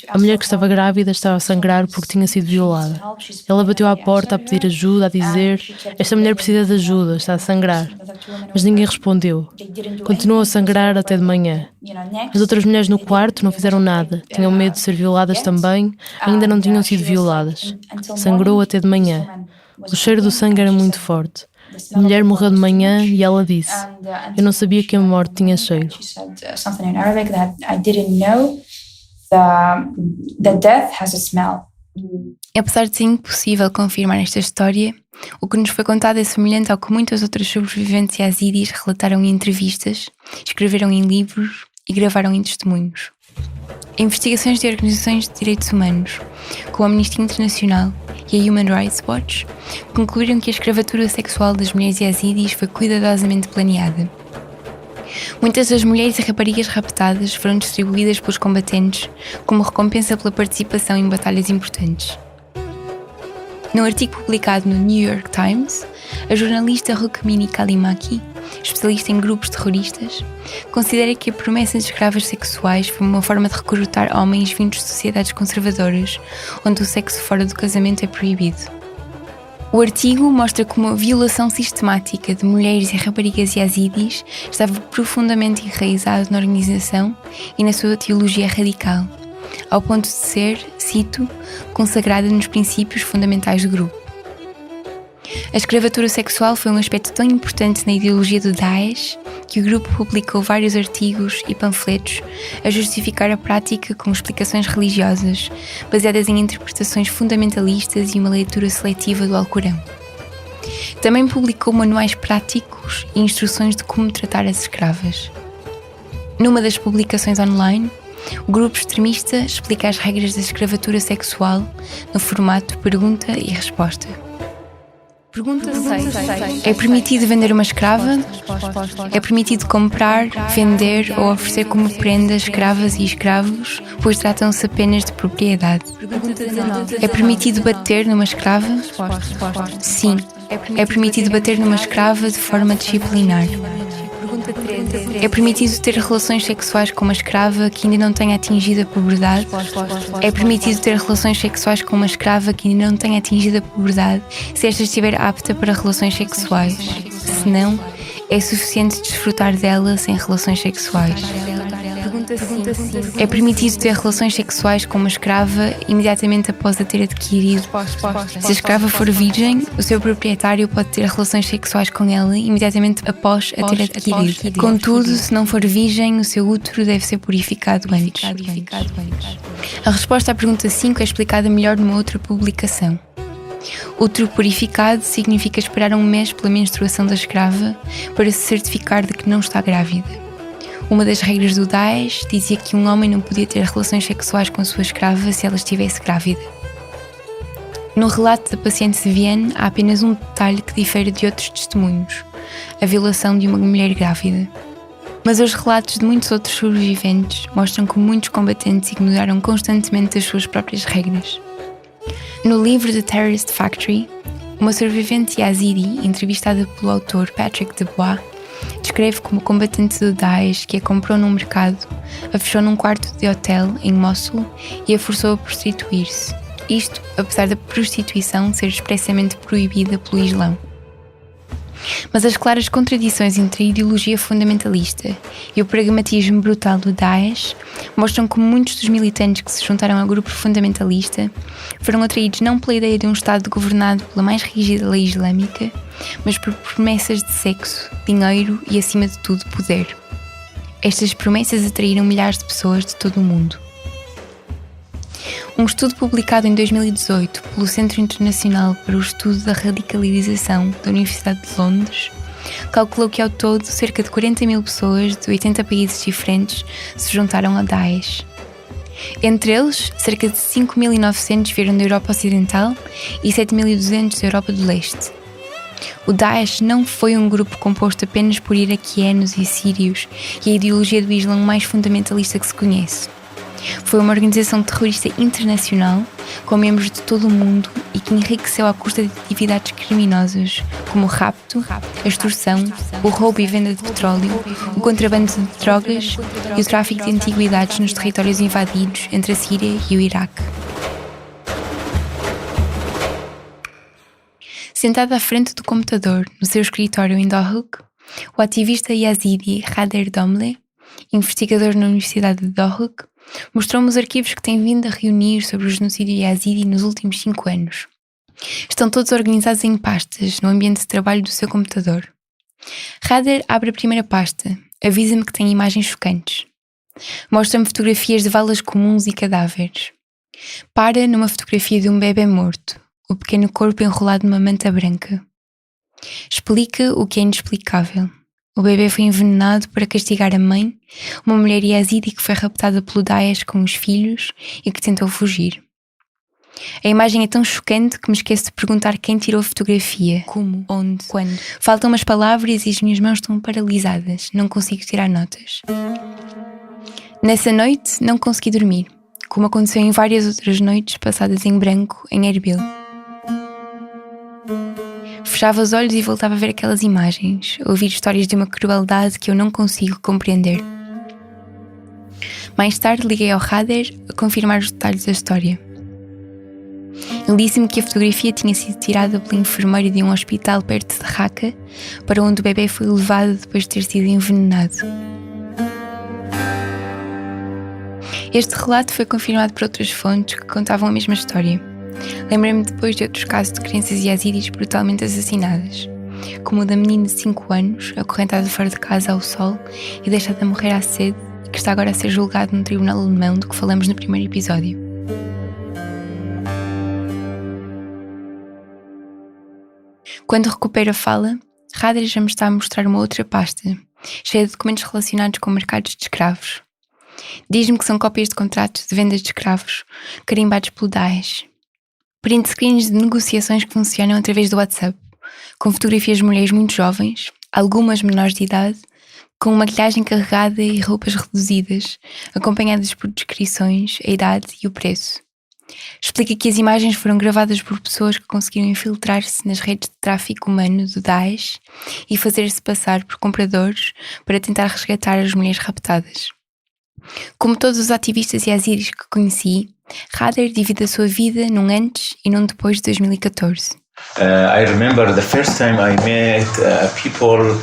A mulher que estava grávida estava a sangrar porque tinha sido violada. Ela bateu à porta a pedir ajuda, a dizer: esta mulher precisa de ajuda, está a sangrar. Mas ninguém respondeu. Continuou a sangrar até de manhã. As outras mulheres no quarto não fizeram nada. Tinham medo de ser violadas também, ainda não tinham sido violadas. Sangrou até de manhã. O cheiro do sangue era muito forte. A mulher morreu de manhã e ela disse: eu não sabia que a morte tinha cheiro. Apesar de ser impossível confirmar esta história, o que nos foi contado é semelhante ao que muitas outras sobreviventes yazidis relataram em entrevistas, escreveram em livros e gravaram em testemunhos. Investigações de organizações de direitos humanos, como a Amnistia Internacional e a Human Rights Watch, concluíram que a escravatura sexual das mulheres yazidis foi cuidadosamente planeada. Muitas das mulheres e raparigas raptadas foram distribuídas pelos combatentes como recompensa pela participação em batalhas importantes. Num artigo publicado no New York Times, a jornalista Rukmini Kalimaki, especialista em grupos terroristas, considera que a promessa de escravas sexuais foi uma forma de recrutar homens vindos de sociedades conservadoras, onde o sexo fora do casamento é proibido. O artigo mostra como a violação sistemática de mulheres e raparigas yazidis estava profundamente enraizada na organização e na sua teologia radical, ao ponto de ser, cito, consagrada nos princípios fundamentais do grupo. A escravatura sexual foi um aspecto tão importante na ideologia do Daesh que o grupo publicou vários artigos e panfletos a justificar a prática com explicações religiosas, baseadas em interpretações fundamentalistas e uma leitura seletiva do Alcorão. Também publicou manuais práticos e instruções de como tratar as escravas. Numa das publicações online, o grupo extremista explica as regras da escravatura sexual no formato pergunta e resposta. Pergunta 6. É permitido vender uma escrava? É permitido comprar, vender ou oferecer como prenda escravas e escravos, pois tratam-se apenas de propriedade? É permitido bater numa escrava? Sim. É permitido bater numa escrava de forma disciplinar. É permitido ter relações sexuais com uma escrava que ainda não tenha atingido a puberdade? É permitido ter relações sexuais com uma escrava que ainda não tenha atingido a puberdade se esta estiver apta para relações sexuais? Se não, é suficiente desfrutar dela sem relações sexuais. É permitido ter relações sexuais com uma escrava imediatamente após a ter adquirido? Se a escrava for virgem, o seu proprietário pode ter relações sexuais com ela imediatamente após a ter adquirido. Contudo, se não for virgem, o seu útero deve ser purificado antes. A resposta à pergunta 5 é explicada melhor numa outra publicação. Útero purificado significa esperar 1 mês pela menstruação da escrava para se certificar de que não está grávida. Uma das regras do Daesh dizia que um homem não podia ter relações sexuais com a sua escrava se ela estivesse grávida. No relato da paciente de Vienne, há apenas um detalhe que difere de outros testemunhos: a violação de uma mulher grávida. Mas os relatos de muitos outros sobreviventes mostram que muitos combatentes ignoraram constantemente as suas próprias regras. No livro The Terrorist Factory, uma sobrevivente yazidi, entrevistada pelo autor Patrick Dubois, descreve como combatente do Daesh que a comprou num mercado, a fechou num quarto de hotel em Mossul e a forçou a prostituir-se. Isto, apesar da prostituição ser expressamente proibida pelo Islão. Mas as claras contradições entre a ideologia fundamentalista e o pragmatismo brutal do Daesh mostram como muitos dos militantes que se juntaram ao grupo fundamentalista foram atraídos não pela ideia de um Estado governado pela mais rígida lei islâmica, mas por promessas de sexo, dinheiro e, acima de tudo, poder. Estas promessas atraíram milhares de pessoas de todo o mundo. Um estudo publicado em 2018 pelo Centro Internacional para o Estudo da Radicalização da Universidade de Londres calculou que ao todo cerca de 40 mil pessoas de 80 países diferentes se juntaram a Daesh. Entre eles, cerca de 5.900 vieram da Europa Ocidental e 7.200 da Europa do Leste. O Daesh não foi um grupo composto apenas por iraquianos e sírios e a ideologia do Islã mais fundamentalista que se conhece. Foi uma organização terrorista internacional com membros de todo o mundo e que enriqueceu à custa de atividades criminosas como o rapto, a extorsão, o roubo e venda de petróleo, o contrabando de drogas e o tráfico de antiguidades nos territórios invadidos entre a Síria e o Iraque. Sentado à frente do computador no seu escritório em Dohuk, o ativista yazidi Khader Domle, investigador na Universidade de Dohuk, mostrou-me os arquivos que tem vindo a reunir sobre o genocídio yazidi nos últimos 5 anos. Estão todos organizados em pastas no ambiente de trabalho do seu computador. Khader abre a primeira pasta, avisa-me que tem imagens chocantes. Mostra-me fotografias de valas comuns e cadáveres. Para numa fotografia de um bebê morto, o pequeno corpo enrolado numa manta branca. Explica o que é inexplicável. O bebê foi envenenado para castigar a mãe, uma mulher yazidi que foi raptada pelo Daesh com os filhos e que tentou fugir. A imagem é tão chocante que me esqueço de perguntar quem tirou a fotografia, como, onde, quando. Faltam umas palavras e as minhas mãos estão paralisadas, não consigo tirar notas. Nessa noite não consegui dormir, como aconteceu em várias outras noites passadas em branco em Erbil. Fechava os olhos e voltava a ver aquelas imagens, a ouvir histórias de uma crueldade que eu não consigo compreender. Mais tarde liguei ao Khader a confirmar os detalhes da história. Ele disse-me que a fotografia tinha sido tirada pela enfermeira de um hospital perto de Raqqa, para onde o bebê foi levado depois de ter sido envenenado. Este relato foi confirmado por outras fontes que contavam a mesma história. Lembrei-me depois de outros casos de crianças yazidis brutalmente assassinadas, como o da menina de 5 anos, acorrentada fora de casa ao sol e deixada a morrer à sede, e que está agora a ser julgado no tribunal alemão do que falamos no primeiro episódio. Quando recupero a fala, Khader já me está a mostrar uma outra pasta, cheia de documentos relacionados com mercados de escravos. Diz-me que são cópias de contratos de vendas de escravos, carimbados pelo Daesh. Print screens de negociações que funcionam através do WhatsApp, com fotografias de mulheres muito jovens, algumas menores de idade, com maquilhagem carregada e roupas reduzidas, acompanhadas por descrições, a idade e o preço. Explica que as imagens foram gravadas por pessoas que conseguiram infiltrar-se nas redes de tráfico humano do Daesh e fazer-se passar por compradores para tentar resgatar as mulheres raptadas. Como todos os ativistas yazidis que conheci, Khader divide a sua vida num antes e num depois de 2014. I remember the first time I met people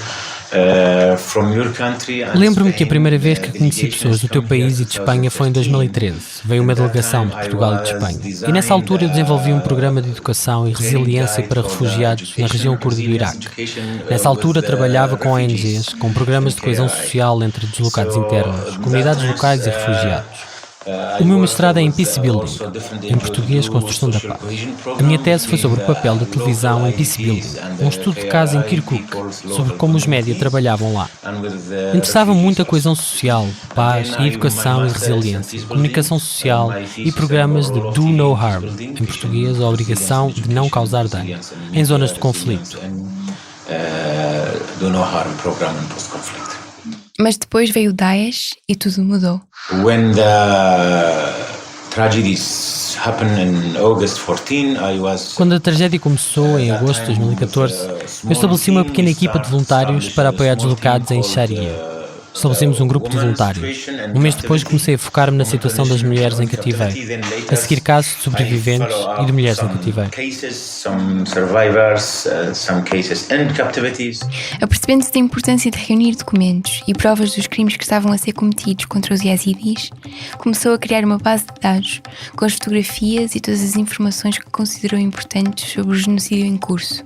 from your country. Lembro-me que a primeira vez que conheci pessoas do teu país e de Espanha foi em 2013. Veio uma delegação de Portugal e de Espanha. E nessa altura eu desenvolvi um programa de educação e resiliência para refugiados na região curda do Iraque. Nessa altura trabalhava com ONGs, com programas de coesão social entre deslocados internos, comunidades locais e refugiados. O meu mestrado é em Peace Building, em português, Construção da Paz. A minha tese foi sobre o papel da televisão em Peace Building, um estudo de caso em Kirkuk, sobre como os média trabalhavam lá. Interessava-me muito a coesão social, paz e educação e resiliência, comunicação social e programas de Do No Harm, em português, a obrigação de não causar dano, em zonas de conflito. Do No Harm program em post-conflito. Mas depois veio o Daesh e tudo mudou. When the tragedies happened in August 14, I was Quando a tragédia começou, em agosto de 2014, eu estabeleci uma pequena equipa de voluntários para apoiar deslocados em Sharia. Estabelecemos um grupo de voluntários. Um mês depois comecei a focar-me na situação das mulheres em cativeiro, a seguir casos de sobreviventes e de mulheres em cativeiro. Apercebendo-se da importância de reunir documentos e provas dos crimes que estavam a ser cometidos contra os yazidis, começou a criar uma base de dados com as fotografias e todas as informações que considerou importantes sobre o genocídio em curso.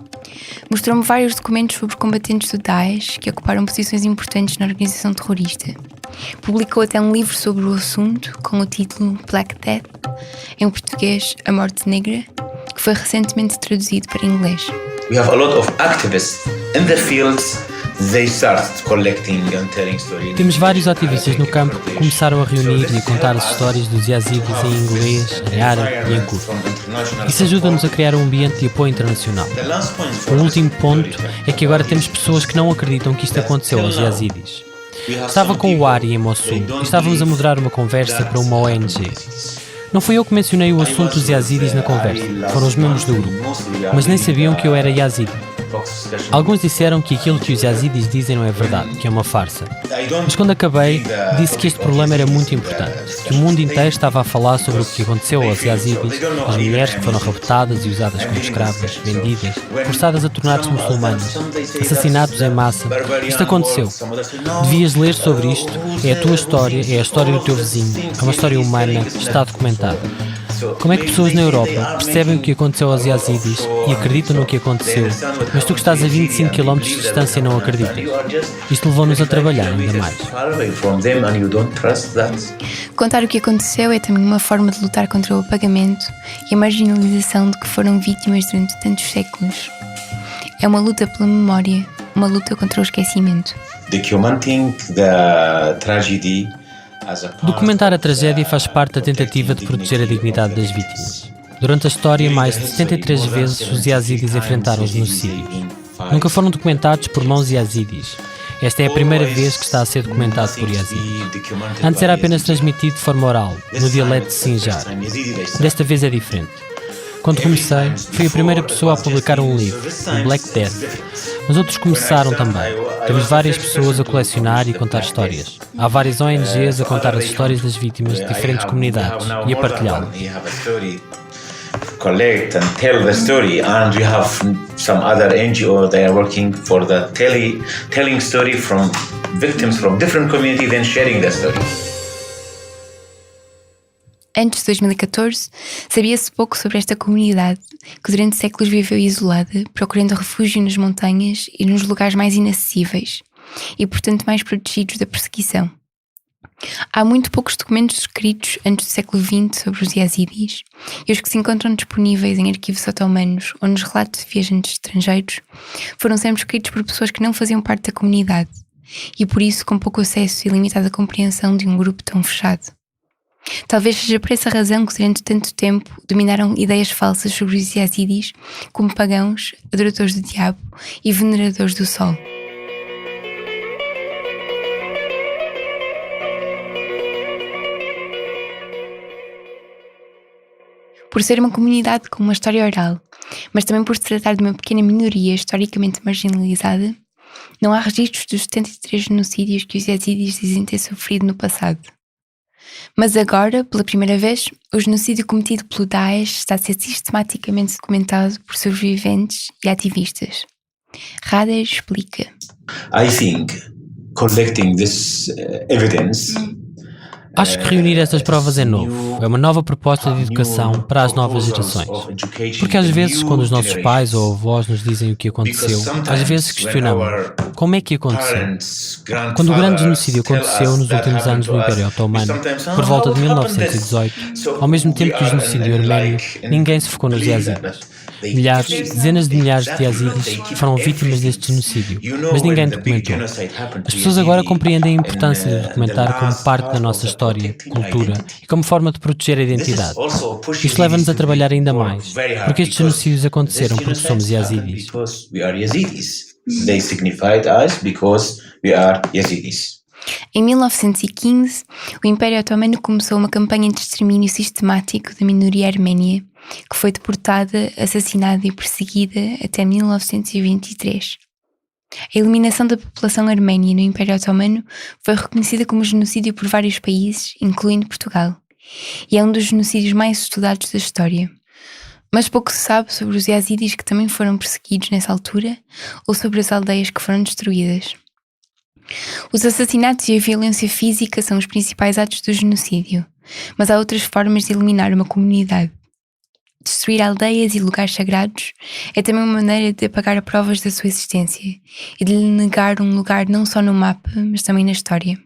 Mostrou-me vários documentos sobre combatentes do Daesh que ocuparam posições importantes na organização terrorista. Publicou até um livro sobre o assunto com o título Black Death, em português A Morte Negra, que foi recentemente traduzido para inglês. We have a lot of activists in the fields. They started collecting and telling stories. Temos vários ativistas no campo que começaram a reunir e a contar as histórias dos yazidis em inglês, em árabe e em curdo. Isso ajuda-nos a criar um ambiente de apoio internacional. O último ponto é que agora temos pessoas que não acreditam que isto aconteceu aos yazidis. Estava com o Ari em Mossul e estávamos a moderar uma conversa para uma ONG. Não fui eu que mencionei o assunto dos yazidis na conversa, foram os membros do grupo, mas nem sabiam que eu era yazidi. Alguns disseram que aquilo que os yazidis dizem não é verdade, que é uma farsa. Mas quando acabei, disse que este problema era muito importante, que o mundo inteiro estava a falar sobre o que aconteceu aos yazidis, as mulheres que foram raptadas e usadas como escravas, vendidas, forçadas a tornar-se muçulmanas, assassinatos em massa. Isto aconteceu. Devias ler sobre isto, é a tua história, é a história do teu vizinho, é uma história humana, está documentada. Como é que pessoas na Europa percebem o que aconteceu aos yazidis e acreditam no que aconteceu, mas tu que estás a 25 km de distância não acreditas? Isto levou-nos a trabalhar ainda mais. Contar o que aconteceu é também uma forma de lutar contra o apagamento e a marginalização de que foram vítimas durante tantos séculos. É uma luta pela memória, uma luta contra o esquecimento. Documenting the tragedy. Documentar a tragédia faz parte da tentativa de proteger a dignidade das vítimas. Durante a história, mais de 73 vezes os yazidis enfrentaram o genocídio. Nunca foram documentados por mãos yazidis. Esta é a primeira vez que está a ser documentado por yazidis. Antes era apenas transmitido de forma oral, no dialeto de Sinjar. Desta vez é diferente. Quando comecei, fui a primeira pessoa a publicar um livro, o Black Death. Mas outros começaram também. Temos várias pessoas a colecionar e contar histórias. Há várias ONGs a contar as histórias das vítimas de diferentes comunidades e a partilhá-las. Collect and tell the story, and we have some other NGO that are working for the telling story from victims from different communities and sharing the story. Antes de 2014, sabia-se pouco sobre esta comunidade, que durante séculos viveu isolada, procurando refúgio nas montanhas e nos lugares mais inacessíveis, e portanto mais protegidos da perseguição. Há muito poucos documentos escritos antes do século XX sobre os yazidis, e os que se encontram disponíveis em arquivos otomanos ou nos relatos de viajantes estrangeiros foram sempre escritos por pessoas que não faziam parte da comunidade, e por isso com pouco acesso e limitada compreensão de um grupo tão fechado. Talvez seja por essa razão que durante tanto tempo dominaram ideias falsas sobre os yazidis como pagãos, adoradores do diabo e veneradores do sol. Por ser uma comunidade com uma história oral, mas também por se tratar de uma pequena minoria historicamente marginalizada, não há registros dos 73 genocídios que os yazidis dizem ter sofrido no passado. Mas agora, pela primeira vez, o genocídio cometido pelo Daesh está a ser sistematicamente documentado por sobreviventes e ativistas. Rader explica. I think collecting this evidence. Acho que reunir estas provas é novo. É uma nova proposta de educação para as novas gerações. Porque às vezes, quando os nossos pais ou avós nos dizem o que aconteceu, às vezes questionamos como é que aconteceu. Quando o grande genocídio aconteceu nos últimos anos do Império Otomano, por volta de 1918, ao mesmo tempo que o genocídio arménio, ninguém se focou nos yazidis. Milhares, dezenas de milhares de yazidis foram vítimas deste genocídio, mas ninguém documentou. As pessoas agora compreendem a importância de documentar como parte da nossa história, cultura e como forma de proteger a identidade. Isto leva-nos a trabalhar ainda mais, porque estes genocídios aconteceram porque somos yazidis. They signified us because we are Yazidis. Em 1915, o Império Otomano começou uma campanha de extermínio sistemático da minoria arménia, que foi deportada, assassinada e perseguida até 1923. A eliminação da população arménia no Império Otomano foi reconhecida como genocídio por vários países, incluindo Portugal, e é um dos genocídios mais estudados da história. Mas pouco se sabe sobre os yazidis que também foram perseguidos nessa altura ou sobre as aldeias que foram destruídas. Os assassinatos e a violência física são os principais atos do genocídio, mas há outras formas de eliminar uma comunidade. Destruir aldeias e lugares sagrados é também uma maneira de apagar provas da sua existência e de lhe negar um lugar não só no mapa, mas também na história.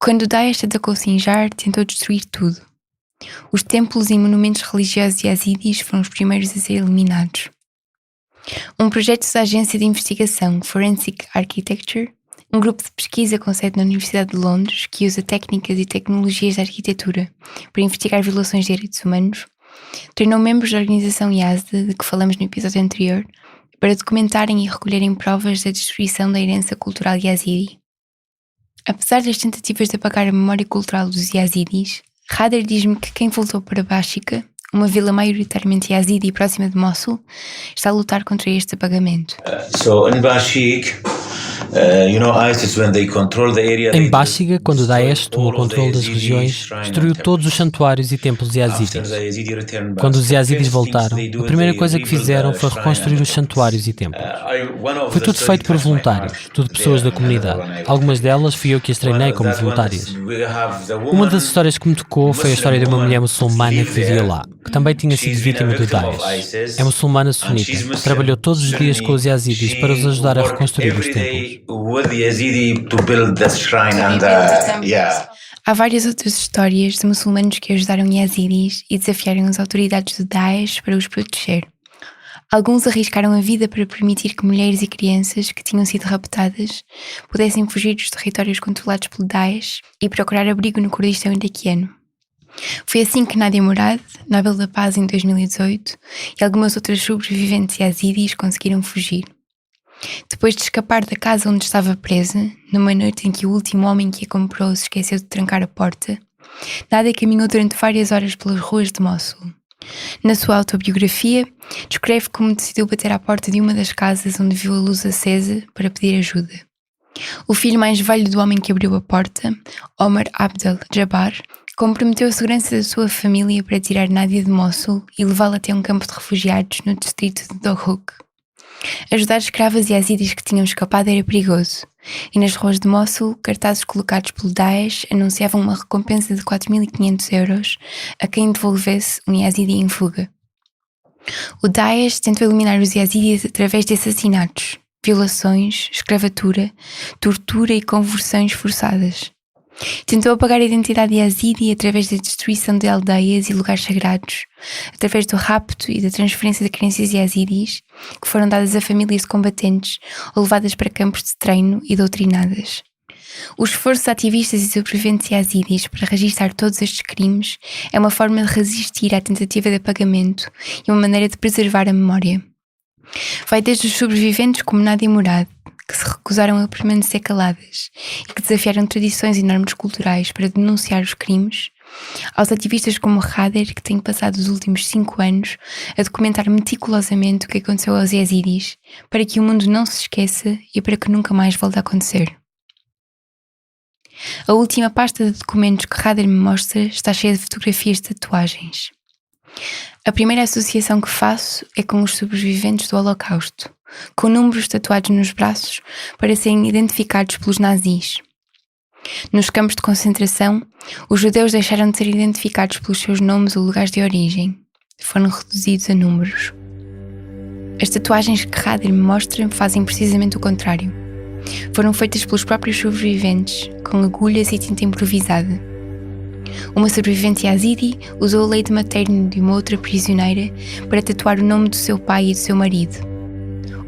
Quando Daesh atacou Sinjar, tentou destruir tudo. Os templos e monumentos religiosos yazidis foram os primeiros a ser eliminados. Um projeto da agência de investigação Forensic Architecture, um grupo de pesquisa com sede na Universidade de Londres que usa técnicas e tecnologias de arquitetura para investigar violações de direitos humanos, treinou membros da organização Yazda, de que falamos no episódio anterior, para documentarem e recolherem provas da destruição da herança cultural yazidi. Apesar das tentativas de apagar a memória cultural dos yazidis, Rader diz-me que quem voltou para Bashika, uma vila maioritariamente yazidi próxima de Mossul, está a lutar contra este apagamento. Em Bashika, quando Daesh tomou o controle das regiões, destruiu todos os santuários e templos yazidis. Quando os yazidis voltaram, a primeira coisa que fizeram foi reconstruir os santuários e templos. Foi tudo feito por voluntários, tudo pessoas da comunidade. Algumas delas fui eu que as treinei como voluntárias. Uma das histórias que me tocou foi a história de uma mulher muçulmana que vivia lá, que também tinha sido vítima do Daesh. É muçulmana sunita, que trabalhou todos os dias com os yazidis para os ajudar a reconstruir os templos. Há várias outras histórias de muçulmanos que ajudaram yazidis e desafiaram as autoridades do Daesh para os proteger. Alguns arriscaram a vida para permitir que mulheres e crianças que tinham sido raptadas pudessem fugir dos territórios controlados pelo Daesh e procurar abrigo no Kurdistão iraquiano. Foi assim que Nadia Murad, Nobel da Paz em 2018, e algumas outras sobreviventes yazidis conseguiram fugir. Depois de escapar da casa onde estava presa, numa noite em que o último homem que a comprou se esqueceu de trancar a porta, Nadia caminhou durante várias horas pelas ruas de Mossul. Na sua autobiografia, descreve como decidiu bater à porta de uma das casas onde viu a luz acesa para pedir ajuda. O filho mais velho do homem que abriu a porta, Omar Abdel Jabbar, comprometeu a segurança da sua família para tirar Nadia de Mossul e levá-la até um campo de refugiados no distrito de Dohuk. Ajudar escravas yazidis que tinham escapado era perigoso, e nas ruas de Mossul, cartazes colocados pelo Daesh anunciavam uma recompensa de 4.500 euros a quem devolvesse um yazidi em fuga. O Daesh tentou eliminar os yazidis através de assassinatos, violações, escravatura, tortura e conversões forçadas. Tentou apagar a identidade yazidi através da destruição de aldeias e lugares sagrados, através do rapto e da transferência de crianças yazidis que foram dadas a famílias de combatentes ou levadas para campos de treino e doutrinadas. O esforço de ativistas e sobreviventes yazidis para registrar todos estes crimes é uma forma de resistir à tentativa de apagamento e uma maneira de preservar a memória. Vai desde os sobreviventes como Nadia Murad, que se recusaram a permanecer caladas e que desafiaram tradições e normas culturais para denunciar os crimes, aos ativistas como Rader, que têm passado os últimos 5 anos a documentar meticulosamente o que aconteceu aos yazidis, para que o mundo não se esqueça e para que nunca mais volte a acontecer. A última pasta de documentos que Rader me mostra está cheia de fotografias de tatuagens. A primeira associação que faço é com os sobreviventes do Holocausto, com números tatuados nos braços para serem identificados pelos nazis. Nos campos de concentração, os judeus deixaram de ser identificados pelos seus nomes ou lugares de origem. Foram reduzidos a números. As tatuagens que Rader me mostra fazem precisamente o contrário. Foram feitas pelos próprios sobreviventes, com agulhas e tinta improvisada. Uma sobrevivente yazidi usou o leite materno de uma outra prisioneira para tatuar o nome do seu pai e do seu marido.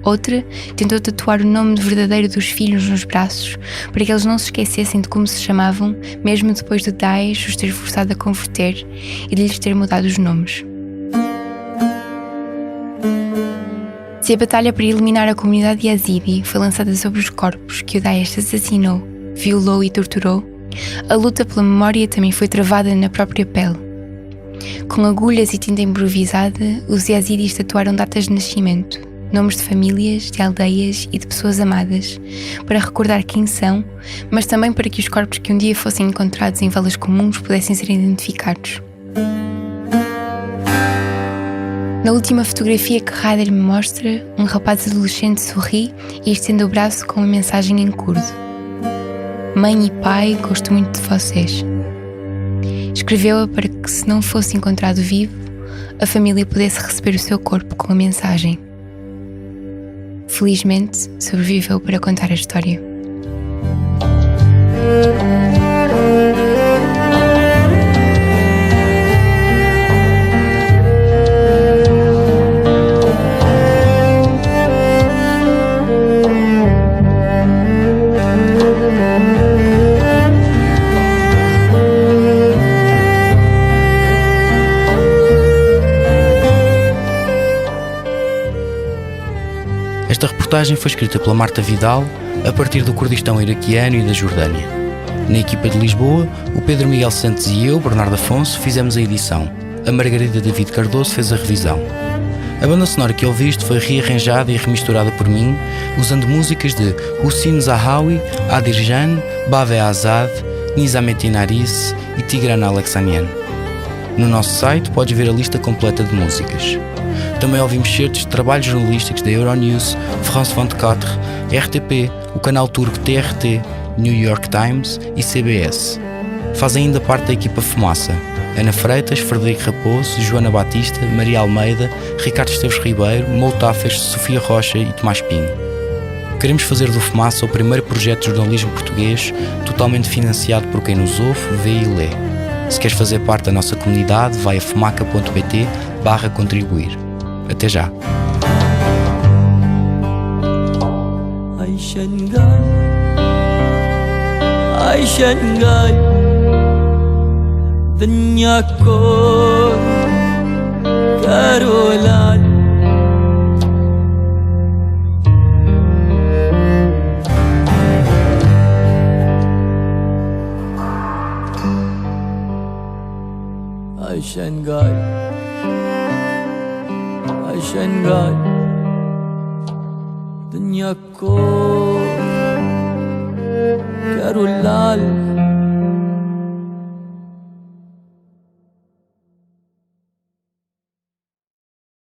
Outra tentou tatuar o nome verdadeiro dos filhos nos braços para que eles não se esquecessem de como se chamavam, mesmo depois de Daesh os ter forçado a converter e de lhes ter mudado os nomes. Se a batalha para eliminar a comunidade yazidi foi lançada sobre os corpos que o Daesh assassinou, violou e torturou, a luta pela memória também foi travada na própria pele. Com agulhas e tinta improvisada, os yazidis tatuaram datas de nascimento, nomes de famílias, de aldeias e de pessoas amadas, para recordar quem são, mas também para que os corpos que um dia fossem encontrados em valas comuns pudessem ser identificados. Na última fotografia que Haider me mostra, um rapaz adolescente sorri e estende o braço com uma mensagem em curdo. Mãe e pai, gosto muito de vocês. Escreveu-a para que, se não fosse encontrado vivo, a família pudesse receber o seu corpo com a mensagem. Felizmente, sobreviveu para contar a história. Esta reportagem foi escrita pela Marta Vidal a partir do Kurdistão iraquiano e da Jordânia. Na equipa de Lisboa, o Pedro Miguel Santos e eu, Bernardo Afonso, fizemos a edição. A Margarida David Cardoso fez a revisão. A banda sonora que ouviste foi rearranjada e remisturada por mim, usando músicas de Hussein Zahawi, Adirjan, Bave Azad, Nizamettin Aris e Tigran Alexanian. No nosso site podes ver a lista completa de músicas. Também ouvimos certos de trabalhos jornalísticos da Euronews, France 24, RTP, o canal turco TRT, New York Times e CBS. Fazem ainda parte da equipa Fumaça: Ana Freitas, Frederico Raposo, Joana Batista, Maria Almeida, Ricardo Esteves Ribeiro, Moutafes, Sofia Rocha e Tomás Pinho. Queremos fazer do Fumaça o primeiro projeto de jornalismo português totalmente financiado por quem nos ouve, vê e lê. Se queres fazer parte da nossa comunidade, vai a fumaca.pt/contribuir. Até já! Shanghai, dunya ko Karulal.